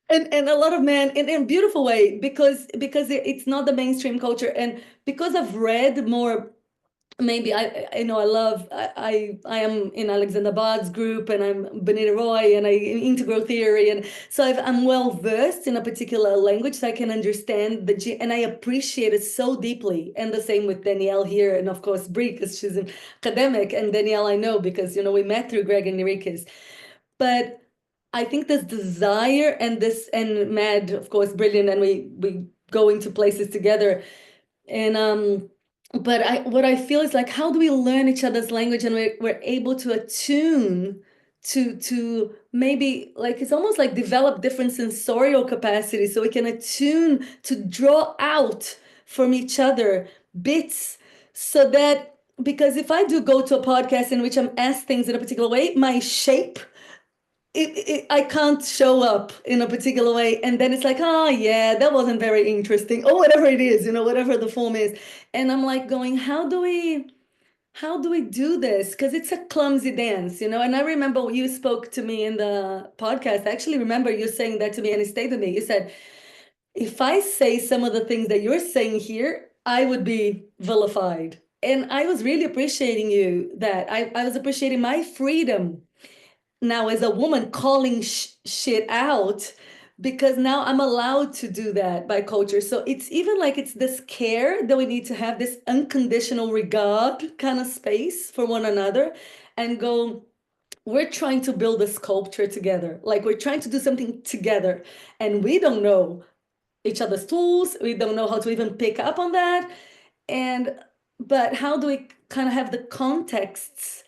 [SPEAKER 1] And a lot of men in a beautiful way, because it's not the mainstream culture. And because I've read more, maybe I am in Alexander Bard's group, and I'm Benita Roy, and I in integral theory, and so I'm well versed in a particular language, so I can understand and I appreciate it so deeply. And the same with Danielle here, and of course Brie, because she's an academic, and Danielle I know because we met through Greg and Enriquez. But I think this desire and Mad, of course, brilliant, and we going to places together. And but what I feel is like, how do we learn each other's language, and we're able to attune to maybe, like, it's almost like develop different sensorial capacities, so we can attune to draw out from each other bits, so that, because if I do go to a podcast in which I'm asked things in a particular way, my shape, I can't show up in a particular way, and then it's like, oh yeah, that wasn't very interesting, or whatever it is, whatever the form is. And I'm like going, how do we do this? Because it's a clumsy dance, and I remember when you spoke to me in the podcast, I actually remember you saying that to me, and it stayed with me. You said, if I say some of the things that you're saying here, I would be vilified. And I was really appreciating you, that I was appreciating my freedom now as a woman calling shit out, because now I'm allowed to do that by culture. So it's even like, it's this care that we need to have, this unconditional regard kind of space for one another, and go, we're trying to build a sculpture together. Like, we're trying to do something together, and we don't know each other's tools. We don't know how to even pick up on that. But how do we kind of have the contexts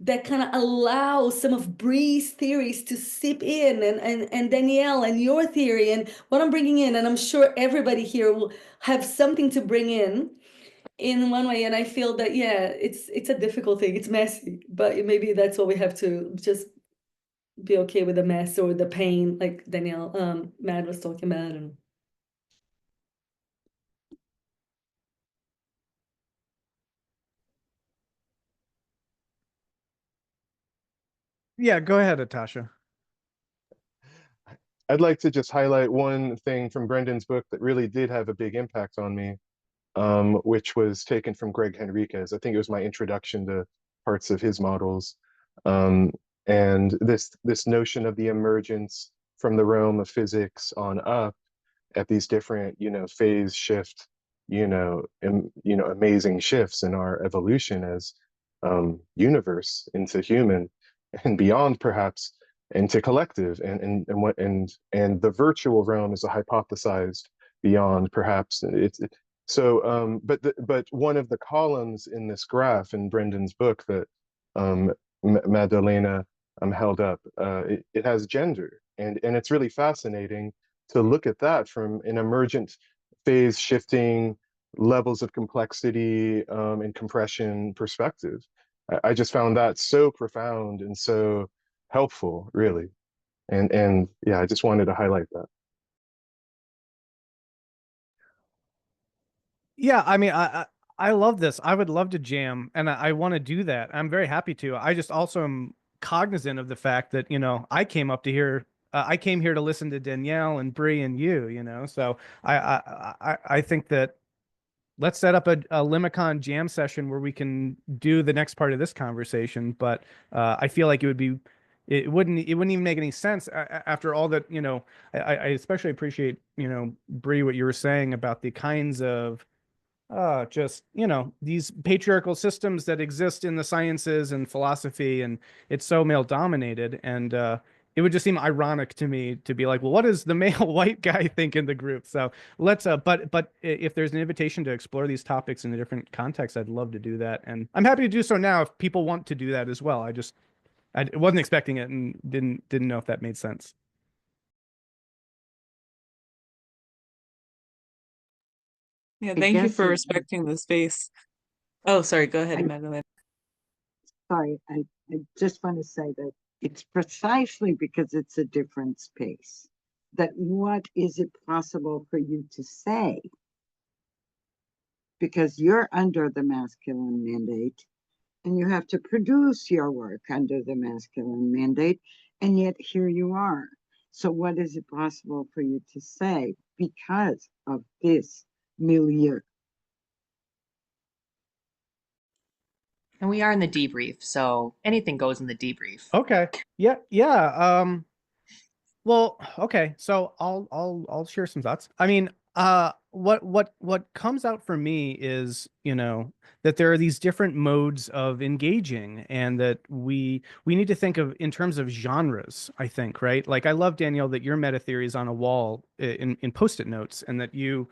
[SPEAKER 1] that kind of allow some of Bree's theories to seep in, and Danielle and your theory and what I'm bringing in, and I'm sure everybody here will have something to bring in one way. And I feel that, yeah, it's a difficult thing. It's messy, but maybe that's what we have to just be okay with, the mess or the pain, like Danielle, Matt was talking about. And
[SPEAKER 12] Yeah, go ahead, Natasha.
[SPEAKER 5] I'd like to just highlight one thing from Brendan's book that really did have a big impact on me, which was taken from Greg Henriquez. I think it was my introduction to parts of his models. And this notion of the emergence from the realm of physics on up at these different, phase shift, amazing shifts in our evolution as universe into human and beyond, perhaps into collective, and the virtual realm is a hypothesized beyond, perhaps. But one of the columns in this graph in Brendan's book that Madalena held up, it has gender, and it's really fascinating to look at that from an emergent phase shifting levels of complexity and compression perspective. I just found that so profound and so helpful, really. And yeah, I just wanted to highlight that.
[SPEAKER 12] Yeah, I mean, I love this. I would love to jam, and I want to do that. I'm very happy to. I just also am cognizant of the fact that, I came up to here. I came here to listen to Danielle and Bree and you. So I think that let's set up a Limicon jam session where we can do the next part of this conversation. But I feel like it wouldn't even make any sense after all that. I especially appreciate, Bree, what you were saying about the kinds of just, these patriarchal systems that exist in the sciences and philosophy, and it's so male dominated. And it would just seem ironic to me to be like, well, what does the male white guy think in the group? So let's but if there's an invitation to explore these topics in a different context, I'd love to do that. And I'm happy to do so now if people want to do that as well. I wasn't expecting it and didn't know if that made sense.
[SPEAKER 6] Yeah,
[SPEAKER 10] I
[SPEAKER 6] thank you
[SPEAKER 10] guess
[SPEAKER 6] for
[SPEAKER 10] it-
[SPEAKER 6] respecting the space. Oh, sorry, go ahead,
[SPEAKER 10] I-
[SPEAKER 6] Magdalena.
[SPEAKER 10] Sorry, I just want to say that it's precisely because it's a different space that what is it possible for you to say? Because you're under the masculine mandate and you have to produce your work under the masculine mandate, and yet here you are. So what is it possible for you to say because of this milieu?
[SPEAKER 2] And we are in the debrief, so anything goes in the debrief.
[SPEAKER 12] Okay. Yeah. Well, okay. So I'll share some thoughts. I mean, What comes out for me is, that there are these different modes of engaging, and that we need to think of in terms of genres, I think, right? Like I love, Danielle, that your meta theory is on a wall in post-it notes, and that you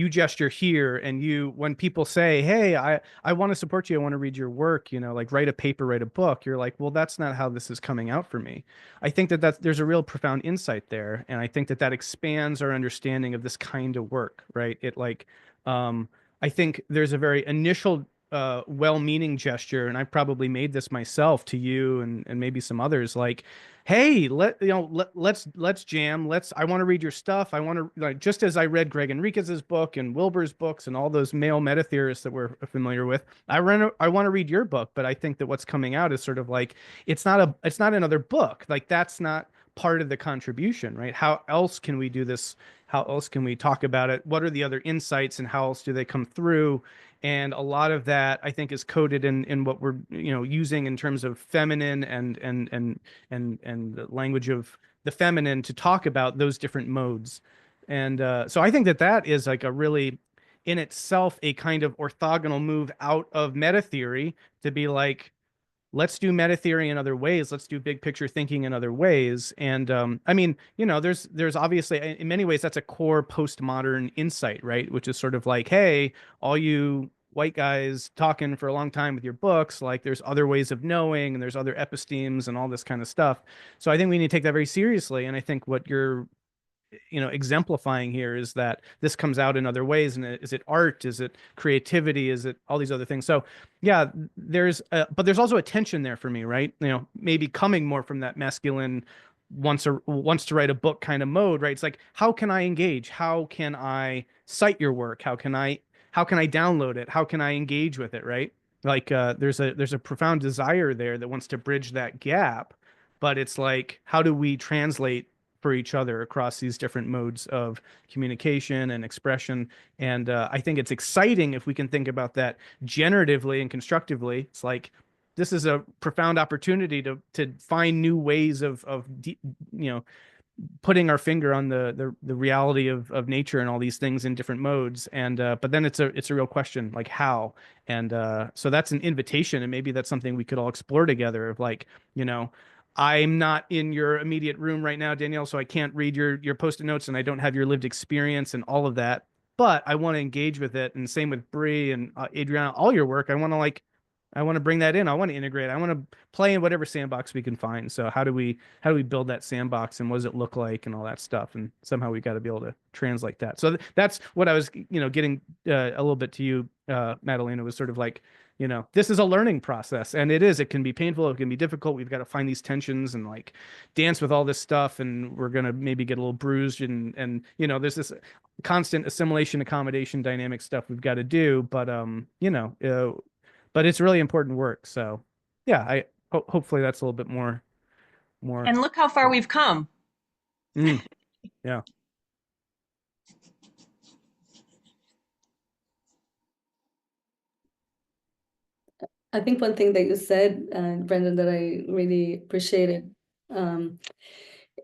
[SPEAKER 12] gesture here, and when people say, hey, I want to support you, I want to read your work, like write a paper, write a book, you're like, well, that's not how this is coming out for me. I think that there's a real profound insight there, and I think that expands our understanding of this kind of work, right? I think there's a very initial well-meaning gesture, and I probably made this myself to you and maybe some others, like, hey, let's jam. I want to read your stuff. I want to, like, just as I read Greg Enriquez's book and Wilbur's books and all those male meta theorists that we're familiar with, I want to read your book. But I think that what's coming out is sort of like, it's not another book. Like that's not part of the contribution, right? How else can we do this? How else can we talk about it? What are the other insights, and how else do they come through? And a lot of that, I think, is coded in what we're using in terms of feminine and the language of the feminine to talk about those different modes. And so I think that is like a really, in itself, a kind of orthogonal move out of meta theory to be like, let's do meta theory in other ways. Let's do big picture thinking in other ways. And I mean, there's obviously, in many ways, that's a core postmodern insight, right? Which is sort of like, hey, all you white guys talking for a long time with your books, like there's other ways of knowing, and there's other epistemes and all this kind of stuff. So I think we need to take that very seriously. And I think what you're exemplifying here is that this comes out in other ways. And is it art? Is it creativity? Is it all these other things? So yeah, but there's also a tension there for me, right? Maybe coming more from that masculine wants to write a book kind of mode, right? It's like, how can I engage? How can I cite your work? How can I download it? How can I engage with it? Right? Like there's a profound desire there that wants to bridge that gap, but it's like, how do we translate for each other across these different modes of communication and expression? And I think it's exciting if we can think about that generatively and constructively. It's like, this is a profound opportunity to find new ways of putting our finger on the reality of nature and all these things in different modes. And but then it's a real question, like how. And so that's an invitation, and maybe that's something we could all explore together, of like, I'm not in your immediate room right now, Danielle, so I can't read your post-it notes, and I don't have your lived experience and all of that, but I want to engage with it. And same with Bree and Adriana, all your work. I want to bring that in. I want to integrate. I want to play in whatever sandbox we can find. So how do we build that sandbox, and what does it look like, and all that stuff? And somehow we got to be able to translate that. So that's what I was, getting a little bit to you, Madalena, was sort of like, this is a learning process, and it can be painful. It can be difficult. We've got to find these tensions and like dance with all this stuff. And we're going to maybe get a little bruised, and there's this constant assimilation, accommodation, dynamic stuff we've got to do. But, but it's really important work. So yeah, hopefully that's a little bit more.
[SPEAKER 2] And look how far we've come.
[SPEAKER 12] Yeah.
[SPEAKER 1] I think one thing that you said, Brendan, that I really appreciated, and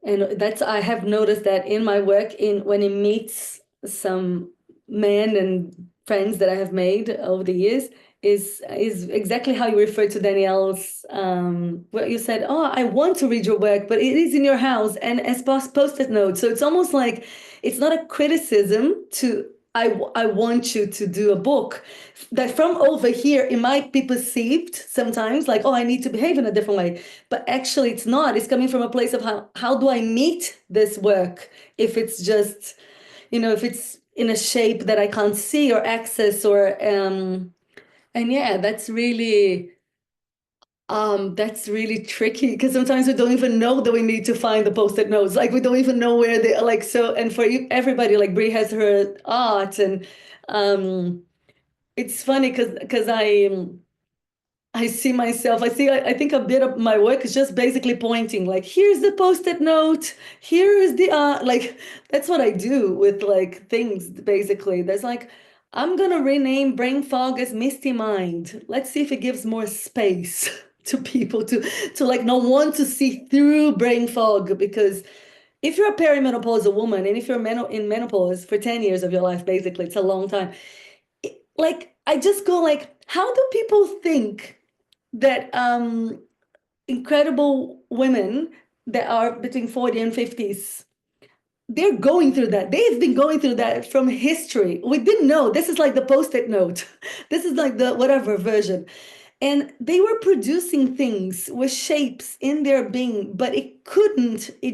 [SPEAKER 1] I have noticed that in my work, when it meets some men and friends that I have made over the years, is exactly how you referred to Danielle's, what you said, oh, I want to read your work, but it is in your house and as post-it notes. So it's almost like it's not a criticism to, I want you to do a book, that from over here, it might be perceived sometimes like, oh, I need to behave in a different way. But actually it's not. It's coming from a place of how do I meet this work? If it's just, if it's in a shape that I can't see or access, or, and yeah, that's really tricky, because sometimes we don't even know that we need to find the post-it notes. Like we don't even know where they are. Like, so, and for everybody, like Brie has her art, and it's funny because I see myself, I think a bit of my work is just basically pointing, like, here's the post-it note, here is the like, that's what I do with like things, basically. There's like, I'm gonna rename brain fog as misty mind. Let's see if it gives more space to people to like not want to see through brain fog, because if you're a perimenopausal woman, and if you're in menopause for 10 years of your life, basically, it's a long time. Like, I just go like, how do people think that incredible women that are between 40 and 50s, they're going through that. They've been going through that from history. We didn't know. This is like the post-it note. This is like the whatever version. And they were producing things with shapes in their being, but it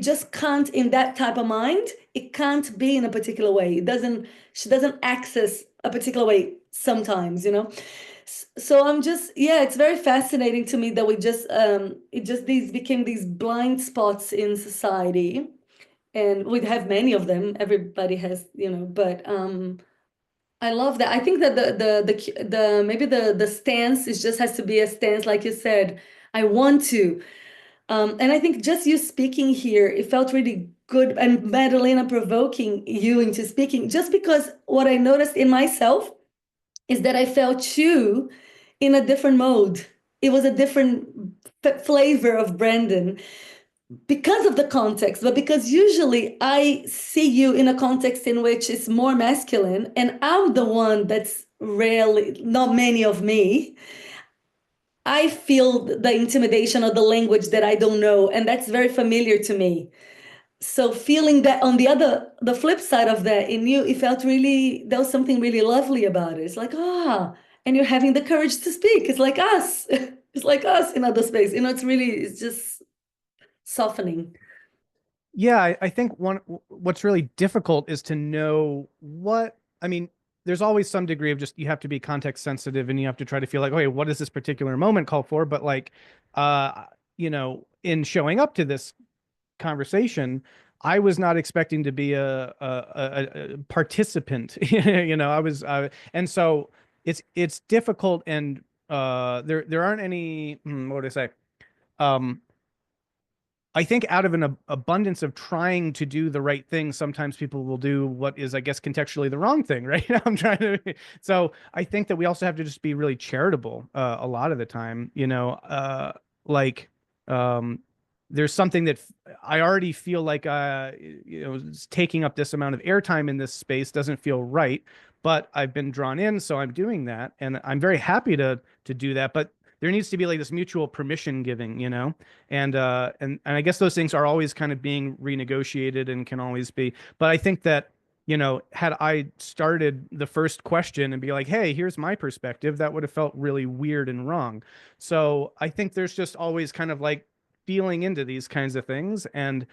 [SPEAKER 1] just can't, in that type of mind, it can't be in a particular way. She doesn't access a particular way sometimes, you know? So I'm just, yeah, it's very fascinating to me that these became these blind spots in society. And we have many of them. Everybody has, you know, but I love that. I think that the maybe the stance is just has to be a stance, like you said. I want to, and I think just you speaking here, it felt really good, and Madalena provoking you into speaking, just because what I noticed in myself is that I felt you in a different mode. It was a different flavor of Brandon because of the context, but because usually I see you in a context in which it's more masculine, and I'm the one that's rarely, not many of me. I feel the intimidation of the language that I don't know, and that's very familiar to me. So feeling that on the flip side of that in you, it felt really, there was something really lovely about it. It's like, and you're having the courage to speak. It's like us. It's like us in other space. You know, it's just softening.
[SPEAKER 12] Yeah, I think what's really difficult is to know I mean, there's always some degree of just, you have to be context sensitive and you have to try to feel like, okay, what does this particular moment call for? But like, you know, in showing up to this conversation, I was not expecting to be a participant. You know, and so it's difficult, and there aren't any, what would I say? I think out of an abundance of trying to do the right thing, sometimes people will do what is, I guess, contextually the wrong thing, right? I'm trying to, so I think that we also have to just be really charitable a lot of the time, you know, like, there's something that I already feel like, you know, taking up this amount of airtime in this space doesn't feel right, but I've been drawn in, so I'm doing that, and I'm very happy to do that. But there needs to be like this mutual permission giving, you know, and I guess those things are always kind of being renegotiated and can always be. But I think that, you know, had I started the first question and be like, hey, here's my perspective, that would have felt really weird and wrong. So I think there's just always kind of like feeling into these kinds of things, and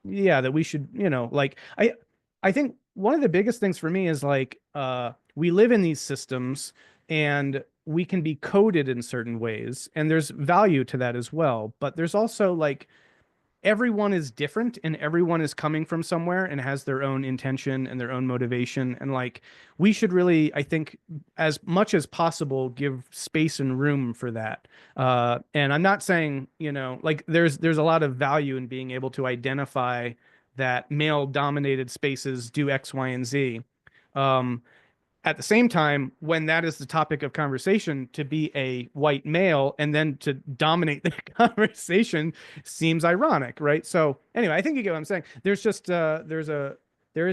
[SPEAKER 12] yeah, that we should, you know, like I think one of the biggest things for me is like, we live in these systems and we can be coded in certain ways, and there's value to that as well. But there's also like, everyone is different and everyone is coming from somewhere and has their own intention and their own motivation. And like, we should really, I think, as much as possible, give space and room for that. And I'm not saying, you know, like there's a lot of value in being able to identify that male dominated spaces do X, Y, and Z. At the same time, when that is the topic of conversation, to be a white male and then to dominate the conversation seems ironic, right? So anyway, I think you get what I'm saying. There's just there is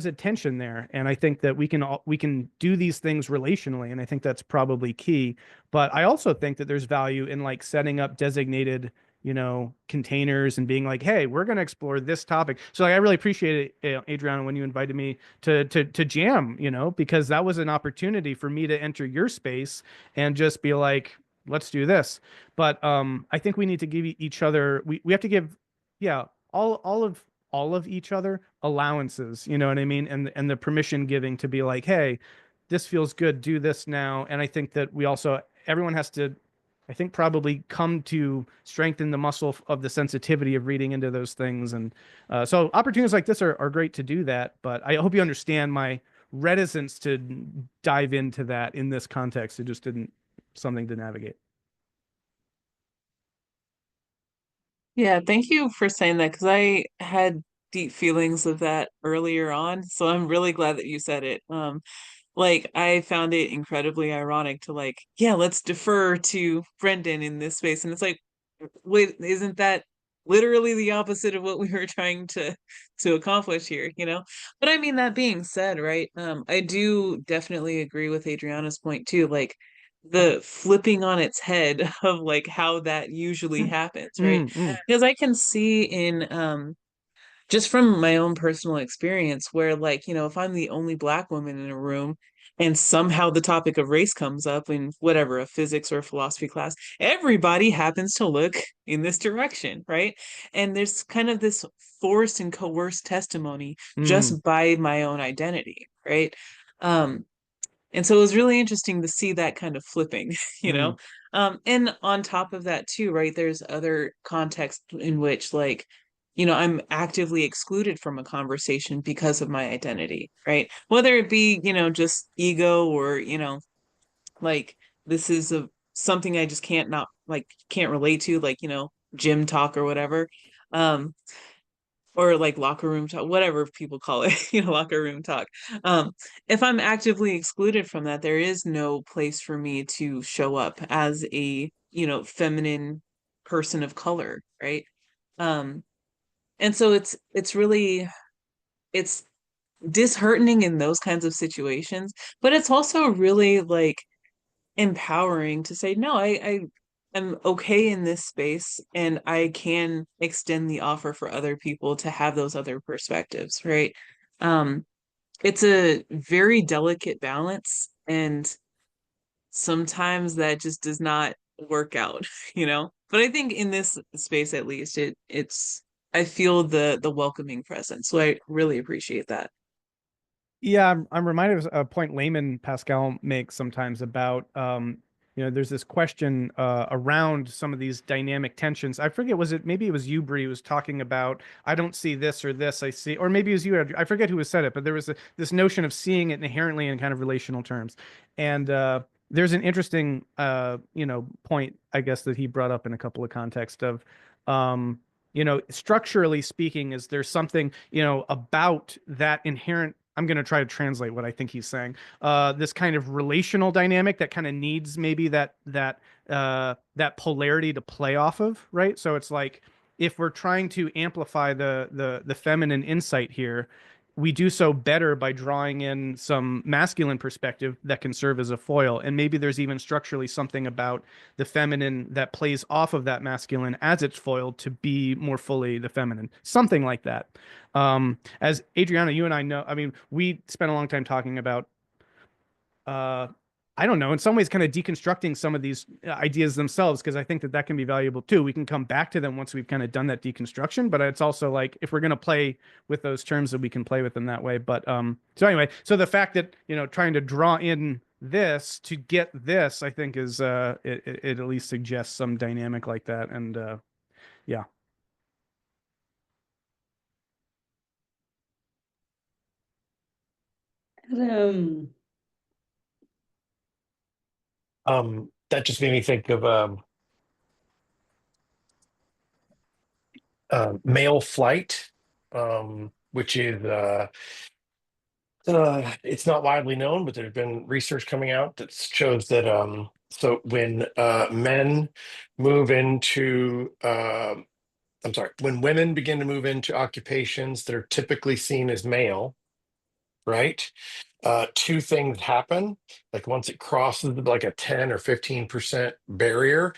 [SPEAKER 12] a tension there, and I think that we can do these things relationally, and I think that's probably key. But I also think that there's value in like setting up designated, you know, containers and being like, hey, we're going to explore this topic. So like, I really appreciate it, Adriana, when you invited me to jam, you know, because that was an opportunity for me to enter your space and just be like, let's do this. But I think we need to give each other, we have to give, yeah, all of each other allowances, you know what I mean? And the permission giving to be like, hey, this feels good, do this now. And I think that everyone has to, I think, probably come to strengthen the muscle of the sensitivity of reading into those things. And so opportunities like this are great to do that. But I hope you understand my reticence to dive into that in this context. It just didn't something to navigate.
[SPEAKER 6] Yeah, thank you for saying that, because I had deep feelings of that earlier on. So I'm really glad that you said it. Like, I found it incredibly ironic to like, yeah, let's defer to Brendan in this space. And it's like, wait, isn't that literally the opposite of what we were trying to accomplish here, you know. But I mean, that being said, right, I do definitely agree with Adriana's point too, like the flipping on its head of like how that usually happens, right? Because I can see in just from my own personal experience where, like, you know, if I'm the only Black woman in a room and somehow the topic of race comes up in whatever, a physics or a philosophy class, everybody happens to look in this direction, right? And there's kind of this forced and coerced testimony just by my own identity, right? Um, and so it was really interesting to see that kind of flipping, you know? And on top of that too, right, there's other contexts in which, like, you know, I'm actively excluded from a conversation because of my identity, right? Whether it be, you know, just ego or, you know, like this is a something I just can't not like can't relate to, like, you know, gym talk or whatever. Um, or like locker room talk, whatever people call it, you know, locker room talk. Um, if I'm actively excluded from that, there is no place for me to show up as a, you know, feminine person of color, right? Um, and so it's really it's disheartening in those kinds of situations, but it's also really like empowering to say, no, I am okay in this space and I can extend the offer for other people to have those other perspectives, right? Um, it's a very delicate balance, and sometimes that just does not work out, you know? But I think in this space at least it's I feel the welcoming presence. So I really appreciate that.
[SPEAKER 12] Yeah, I'm reminded of a point Layman Pascal makes sometimes about, you know, there's this question around some of these dynamic tensions. I forget, maybe it was you, Bree, was talking about, I don't see this or this, I see, or maybe it was you, I forget who said it, but there was this notion of seeing it inherently in kind of relational terms. And there's an interesting, you know, point, I guess, that he brought up in a couple of contexts of, you know, structurally speaking, is there something, you know, about that inherent, I'm going to try to translate what I think he's saying. This kind of relational dynamic that kind of needs maybe that polarity to play off of, right? So it's like if we're trying to amplify the feminine insight here, we do so better by drawing in some masculine perspective that can serve as a foil. And maybe there's even structurally something about the feminine that plays off of that masculine as its foil to be more fully the feminine, something like that. As Adriana, you and I know, I mean, we spent a long time talking about, I don't know, in some ways, kind of deconstructing some of these ideas themselves, because I think that can be valuable too. We can come back to them once we've kind of done that deconstruction, but it's also like if we're going to play with those terms, that we can play with them that way. But so anyway, so the fact that, you know, trying to draw in this to get this, I think is it at least suggests some dynamic like that, and yeah.
[SPEAKER 11] That just made me think of male flight, which is it's not widely known, but there's been research coming out that shows that so when men move into I'm sorry, when women begin to move into occupations that are typically seen as male, right? Two things happen. Like once it crosses like a 10 or 15% barrier,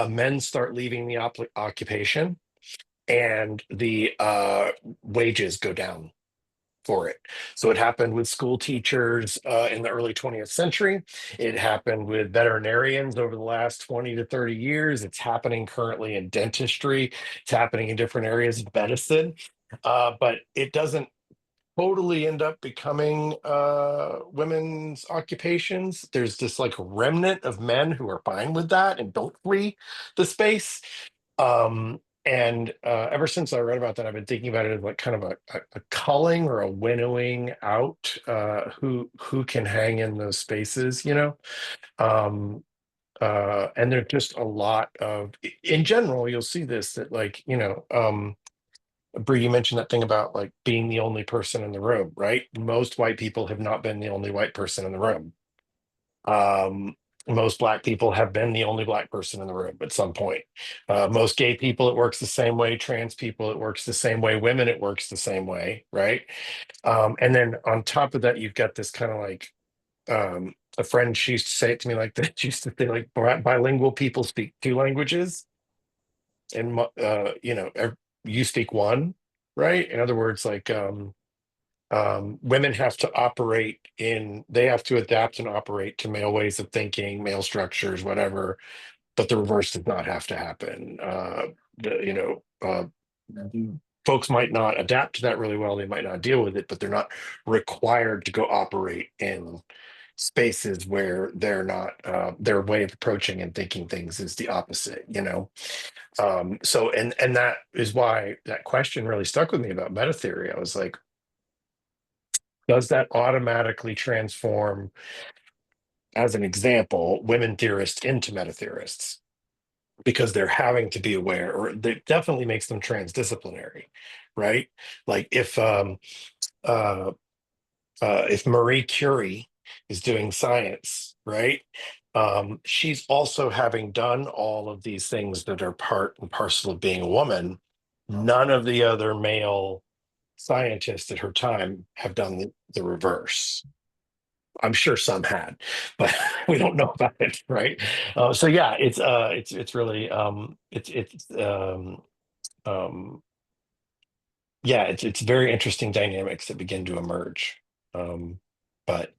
[SPEAKER 11] men start leaving the occupation, and the wages go down for it. So it happened with school teachers in the early 20th century. It happened with veterinarians over the last 20 to 30 years. It's happening currently in dentistry. It's happening in different areas of medicine. But it doesn't totally end up becoming women's occupations. There's this like remnant of men who are fine with that and don't flee the space. And ever since I read about that, I've been thinking about it as like kind of a culling or a winnowing out who can hang in those spaces, you know. And there's just a lot of, in general, you'll see this that like, you know, Bree, you mentioned that thing about like being the only person in the room, right? Most white people have not been the only white person in the room. Most Black people have been the only Black person in the room at some point. Most gay people, it works the same way. Trans people, it works the same way. Women, it works the same way, right? And then on top of that, you've got this kind of like, a friend, she used to say it to me like that. She used to say like bilingual people speak two languages, and you speak one, right? In other words, like women have to they have to adapt and operate to male ways of thinking, male structures, whatever, but the reverse does not have to happen. Folks might not adapt to that really well, they might not deal with it, but they're not required to go operate in spaces where they're not their way of approaching and thinking things is the opposite, so and that is why that question really stuck with me about meta theory. I was like, does that automatically transform, as an example, women theorists into meta theorists? Because they're having to be aware, or it definitely makes them transdisciplinary, right? Like if Marie Curie is doing science, right? She's also having done all of these things that are part and parcel of being a woman. None of the other male scientists at her time have done the reverse. I'm sure some had, but we don't know about it, right? So yeah, it's really yeah, it's very interesting dynamics that begin to emerge. But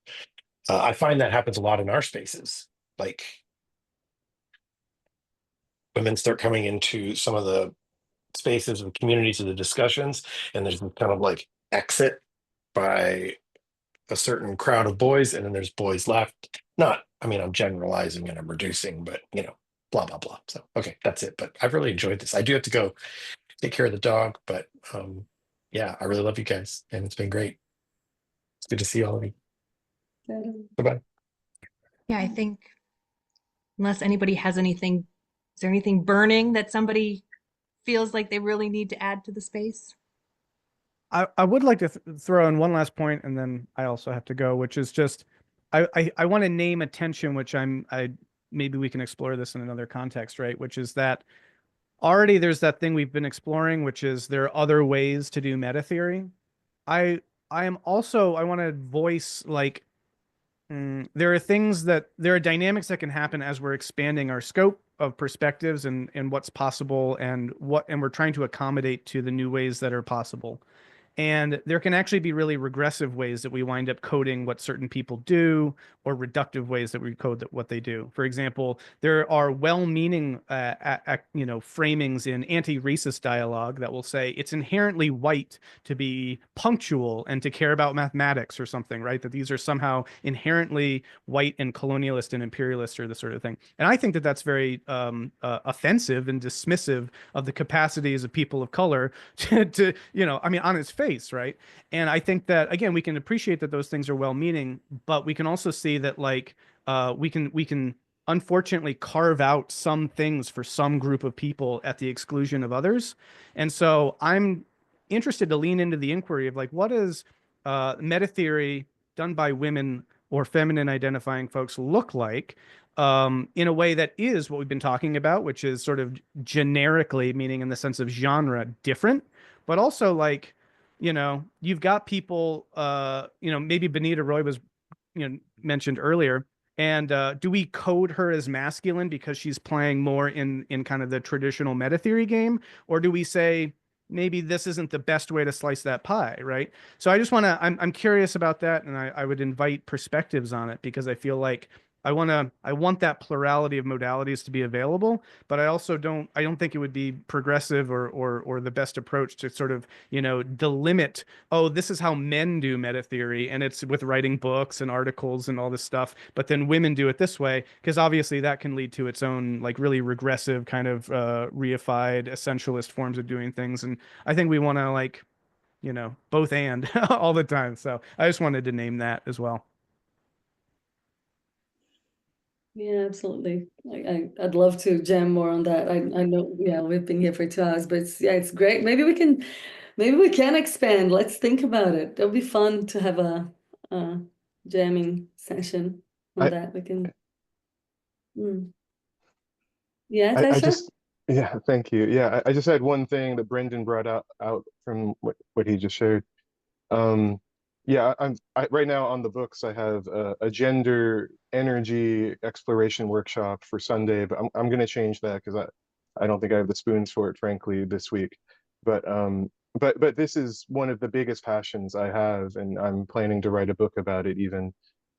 [SPEAKER 11] I find that happens a lot in our spaces. Like women start coming into some of the spaces and communities of the discussions, and there's kind of like exit by a certain crowd of boys, and then there's boys left. Not, I mean, I'm generalizing and I'm reducing, but blah blah blah. So okay, that's it. But I've really enjoyed this. I do have to go take care of the dog, but yeah, I really love you guys, and it's been great. It's good to see all of you. Bye-bye.
[SPEAKER 2] Yeah, I think unless anybody has anything, is there anything burning that somebody feels like they really need to add to the space?
[SPEAKER 12] I would like to throw in one last point, and then I also have to go, which is just I want to name a tension, which I maybe we can explore this in another context, right? Which is that already there's that thing we've been exploring, which is there are other ways to do meta theory. I am also, I want to voice like there are dynamics that can happen as we're expanding our scope of perspectives and what's possible and we're trying to accommodate to the new ways that are possible. And there can actually be really regressive ways that we wind up coding what certain people do, or reductive ways that we code what they do. For example, there are well-meaning, framings in anti-racist dialogue that will say it's inherently white to be punctual and to care about mathematics or something, right? That these are somehow inherently white and colonialist and imperialist or the sort of thing. And I think that that's very offensive and dismissive of the capacities of people of color to I mean, on its face, right? And I think that, again, we can appreciate that those things are well-meaning, but we can also see that like we can unfortunately carve out some things for some group of people at the exclusion of others. And so I'm interested to lean into the inquiry of like, what is meta theory done by women or feminine identifying folks look like in a way that is what we've been talking about, which is sort of generically, meaning in the sense of genre, different, but also like, you've got people, maybe Benita Roy was, mentioned earlier. And do we code her as masculine because she's playing more in kind of the traditional meta theory game? Or do we say, maybe this isn't the best way to slice that pie, right? So I just want to, I'm curious about that. And I would invite perspectives on it because I feel like I want that plurality of modalities to be available, but I don't think it would be progressive or the best approach to sort of, delimit, oh, this is how men do meta theory and it's with writing books and articles and all this stuff, but then women do it this way, because obviously that can lead to its own like really regressive kind of reified essentialist forms of doing things. And I think we want to like, both and all the time. So I just wanted to name that as well.
[SPEAKER 1] Yeah, absolutely. I'd love to jam more on that. I know, yeah, we've been here for 2 hours, but it's great. Maybe we can expand. Let's think about it. It'll be fun to have a jamming session on that. We can. Mm. Yeah,
[SPEAKER 5] I
[SPEAKER 1] Tasha?
[SPEAKER 5] just, yeah, thank you. Yeah, I just had one thing that Brendan brought out from what he just shared. Um, yeah, right now on the books, I have a gender energy exploration workshop for Sunday, but I'm going to change that because I don't think I have the spoons for it, frankly, this week. But this is one of the biggest passions I have, and I'm planning to write a book about it even.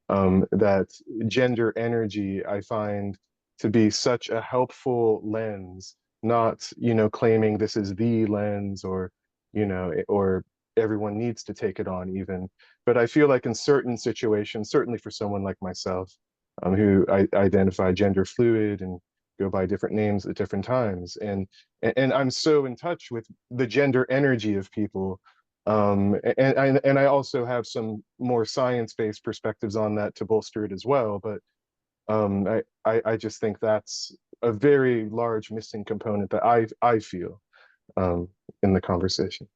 [SPEAKER 5] That gender energy I find to be such a helpful lens, not, claiming this is the lens or, or everyone needs to take it on even. But I feel like in certain situations, certainly for someone like myself, who I identify gender fluid and go by different names at different times, and I'm so in touch with the gender energy of people. And I also have some more science-based perspectives on that to bolster it as well. But I just think that's a very large missing component that I feel in the conversation.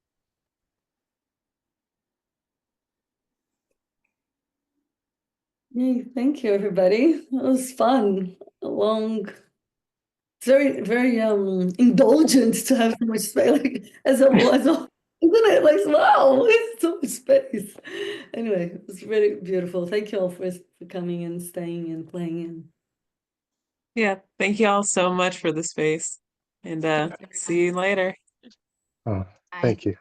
[SPEAKER 1] Yay, thank you, everybody. It was fun. A long, very, very indulgent to have so much space. Like as a isn't it? Like wow, it's so much space. Anyway, it was really beautiful. Thank you all for coming and staying and playing in.
[SPEAKER 6] Yeah, thank you all so much for the space, and see you later.
[SPEAKER 5] Oh, thank you.